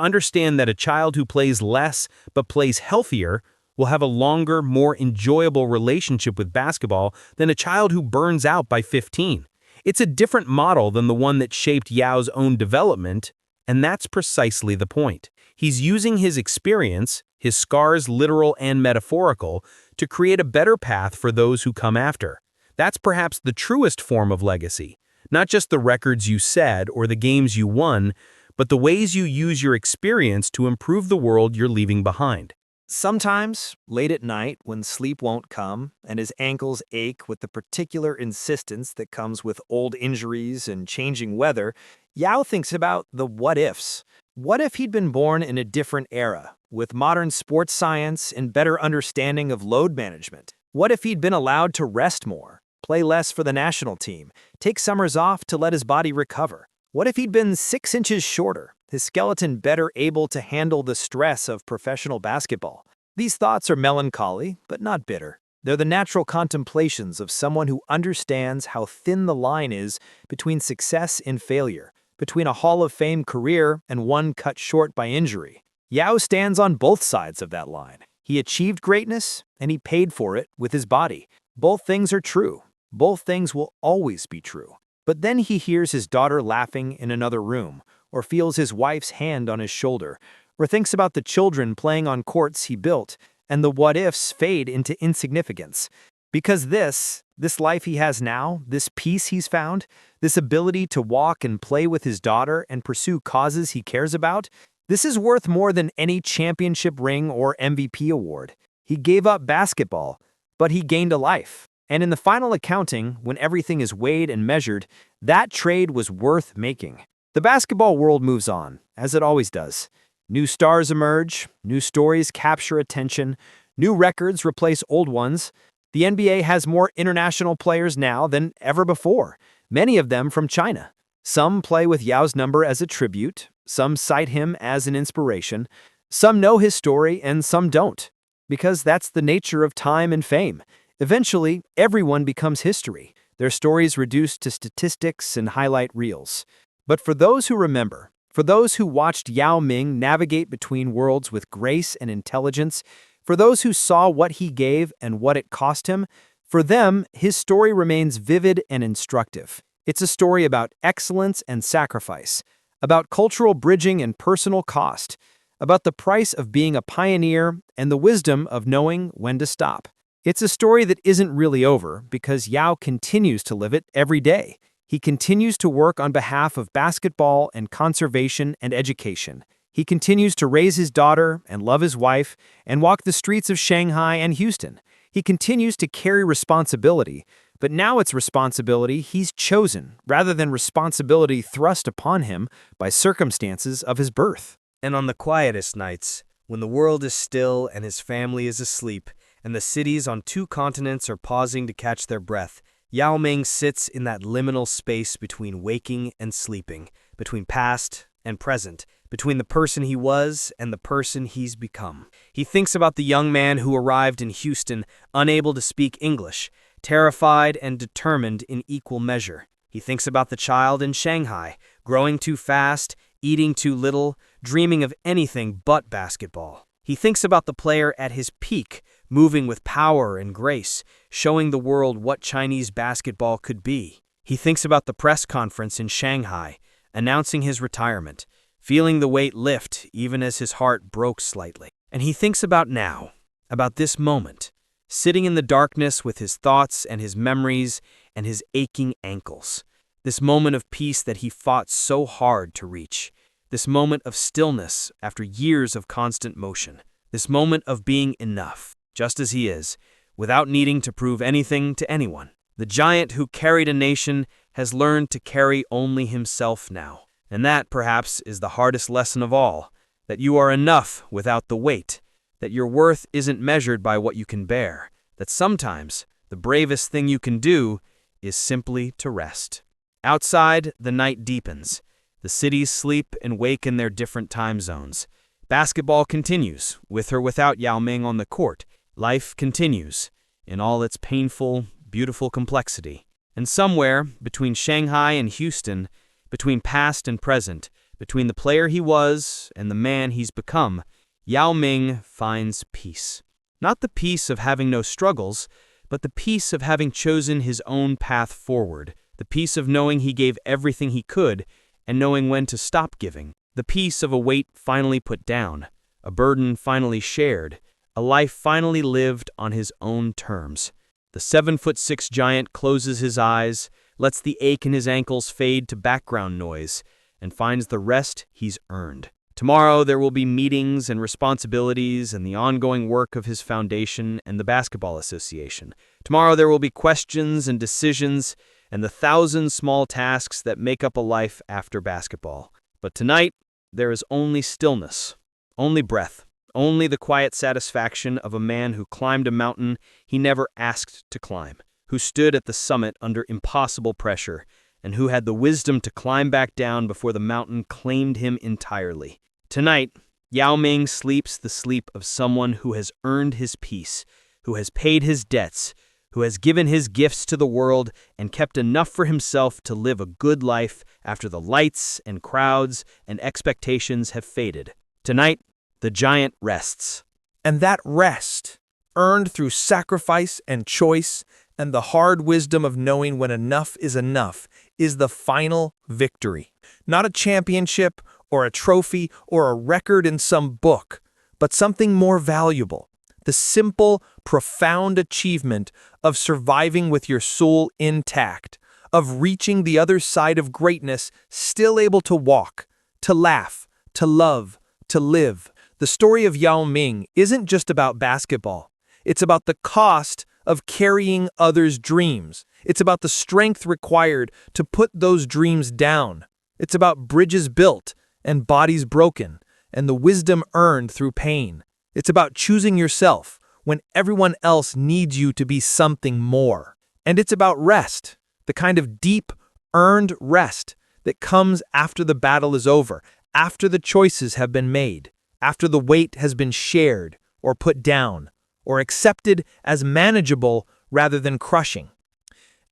understand that a child who plays less but plays healthier will have a longer, more enjoyable relationship with basketball than a child who burns out by 15. It's a different model than the one that shaped Yao's own development, and that's precisely the point. He's using his experience, his scars literal and metaphorical, to create a better path for those who come after. That's perhaps the truest form of legacy. Not just the records you set or the games you won, but the ways you use your experience to improve the world you're leaving behind. Sometimes, late at night, when sleep won't come and his ankles ache with the particular insistence that comes with old injuries and changing weather, Yao thinks about the what-ifs. What if he'd been born in a different era, with modern sports science and better understanding of load management? What if he'd been allowed to rest more, play less for the national team, take summers off to let his body recover? What if he'd been 6 inches shorter, his skeleton better able to handle the stress of professional basketball? These thoughts are melancholy, but not bitter. They're the natural contemplations of someone who understands how thin the line is between success and failure, between a Hall of Fame career and one cut short by injury. Yao stands on both sides of that line. He achieved greatness, and he paid for it with his body. Both things are true. Both things will always be true. But then he hears his daughter laughing in another room, or feels his wife's hand on his shoulder, or thinks about the children playing on courts he built, and the what-ifs fade into insignificance. Because this life he has now, this peace he's found, this ability to walk and play with his daughter and pursue causes he cares about, this is worth more than any championship ring or MVP award. He gave up basketball, but he gained a life. And in the final accounting, when everything is weighed and measured, that trade was worth making. The basketball world moves on, as it always does. New stars emerge, new stories capture attention, new records replace old ones. The NBA has more international players now than ever before, many of them from China. Some play with Yao's number as a tribute, some cite him as an inspiration, some know his story and some don't. Because that's the nature of time and fame. Eventually, everyone becomes history, their stories reduced to statistics and highlight reels. But for those who remember, for those who watched Yao Ming navigate between worlds with grace and intelligence, for those who saw what he gave and what it cost him, for them, his story remains vivid and instructive. It's a story about excellence and sacrifice, about cultural bridging and personal cost, about the price of being a pioneer and the wisdom of knowing when to stop. It's a story that isn't really over because Yao continues to live it every day. He continues to work on behalf of basketball and conservation and education. He continues to raise his daughter and love his wife and walk the streets of Shanghai and Houston. He continues to carry responsibility, but now it's responsibility he's chosen rather than responsibility thrust upon him by circumstances of his birth. And on the quietest nights, when the world is still and his family is asleep, and the cities on 2 continents are pausing to catch their breath, Yao Ming sits in that liminal space between waking and sleeping, between past and present, between the person he was and the person he's become. He thinks about the young man who arrived in Houston, unable to speak English, terrified and determined in equal measure. He thinks about the child in Shanghai, growing too fast, eating too little, dreaming of anything but basketball. He thinks about the player at his peak, moving with power and grace, showing the world what Chinese basketball could be. He thinks about the press conference in Shanghai, announcing his retirement, feeling the weight lift even as his heart broke slightly. And he thinks about now, about this moment, sitting in the darkness with his thoughts and his memories and his aching ankles. This moment of peace that he fought so hard to reach. This moment of stillness after years of constant motion. This moment of being enough, just as he is, without needing to prove anything to anyone. The giant who carried a nation has learned to carry only himself now. And that, perhaps, is the hardest lesson of all, that you are enough without the weight, that your worth isn't measured by what you can bear, that sometimes the bravest thing you can do is simply to rest. Outside, the night deepens. The cities sleep and wake in their different time zones. Basketball continues, with or without Yao Ming on the court. Life continues, in all its painful, beautiful complexity. And somewhere, between Shanghai and Houston, between past and present, between the player he was and the man he's become, Yao Ming finds peace. Not the peace of having no struggles, but the peace of having chosen his own path forward. The peace of knowing he gave everything he could and knowing when to stop giving. The peace of a weight finally put down, a burden finally shared, a life finally lived on his own terms. The 7'6" giant closes his eyes, lets the ache in his ankles fade to background noise, and finds the rest he's earned. Tomorrow there will be meetings and responsibilities and the ongoing work of his foundation and the Basketball Association. Tomorrow there will be questions and decisions and the 1,000 small tasks that make up a life after basketball. But tonight, there is only stillness, only breath, only the quiet satisfaction of a man who climbed a mountain he never asked to climb, who stood at the summit under impossible pressure, and who had the wisdom to climb back down before the mountain claimed him entirely. Tonight, Yao Ming sleeps the sleep of someone who has earned his peace, who has paid his debts, who has given his gifts to the world and kept enough for himself to live a good life after the lights and crowds and expectations have faded. Tonight, the giant rests. And that rest, earned through sacrifice and choice and the hard wisdom of knowing when enough, is the final victory. Not a championship or a trophy or a record in some book, but something more valuable. The simple, profound achievement of surviving with your soul intact, of reaching the other side of greatness, still able to walk, to laugh, to love, to live. The story of Yao Ming isn't just about basketball. It's about the cost of carrying others' dreams. It's about the strength required to put those dreams down. It's about bridges built and bodies broken, and the wisdom earned through pain. It's about choosing yourself when everyone else needs you to be something more. And it's about rest, the kind of deep, earned rest that comes after the battle is over, after the choices have been made, after the weight has been shared or put down, or accepted as manageable rather than crushing.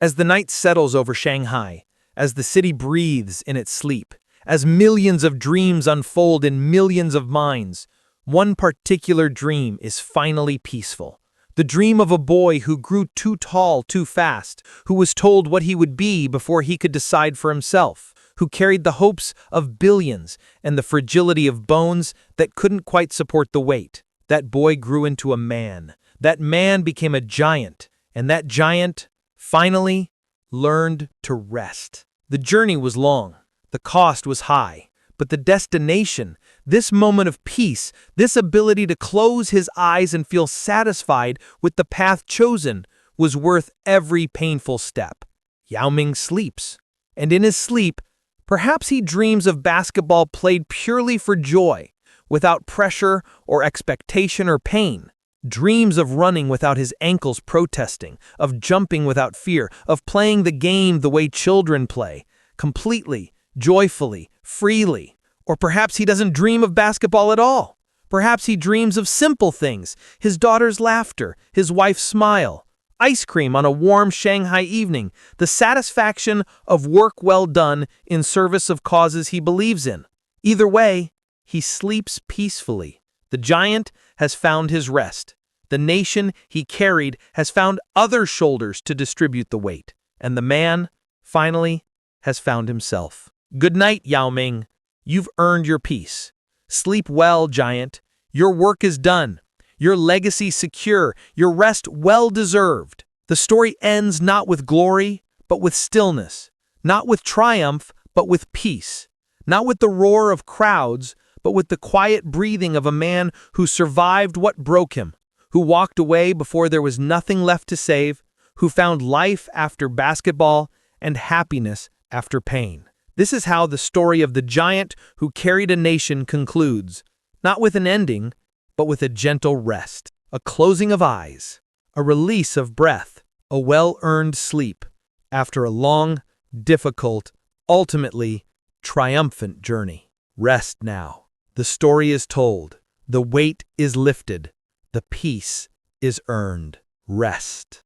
As the night settles over Shanghai, as the city breathes in its sleep, as millions of dreams unfold in millions of minds, one particular dream is finally peaceful. The dream of a boy who grew too tall too fast, who was told what he would be before he could decide for himself, who carried the hopes of billions and the fragility of bones that couldn't quite support the weight. That boy grew into a man. That man became a giant, and that giant, finally, learned to rest. The journey was long. The cost was high. But the destination, this moment of peace, this ability to close his eyes and feel satisfied with the path chosen, was worth every painful step. Yao Ming sleeps. And in his sleep, perhaps he dreams of basketball played purely for joy, without pressure or expectation or pain. Dreams of running without his ankles protesting, of jumping without fear, of playing the game the way children play, completely, joyfully, freely. Or perhaps he doesn't dream of basketball at all. Perhaps he dreams of simple things, his daughter's laughter, his wife's smile, ice cream on a warm Shanghai evening, the satisfaction of work well done in service of causes he believes in. Either way, he sleeps peacefully. The giant has found his rest. The nation he carried has found other shoulders to distribute the weight. And the man, finally, has found himself. Good night, Yao Ming. You've earned your peace. Sleep well, giant. Your work is done. Your legacy secure. Your rest well-deserved. The story ends not with glory, but with stillness. Not with triumph, but with peace. Not with the roar of crowds, but with the quiet breathing of a man who survived what broke him, who walked away before there was nothing left to save, who found life after basketball and happiness after pain. This is how the story of the giant who carried a nation concludes, not with an ending, but with a gentle rest, a closing of eyes, a release of breath, a well-earned sleep, after a long, difficult, ultimately triumphant journey. Rest now. The story is told. The weight is lifted. The peace is earned. Rest.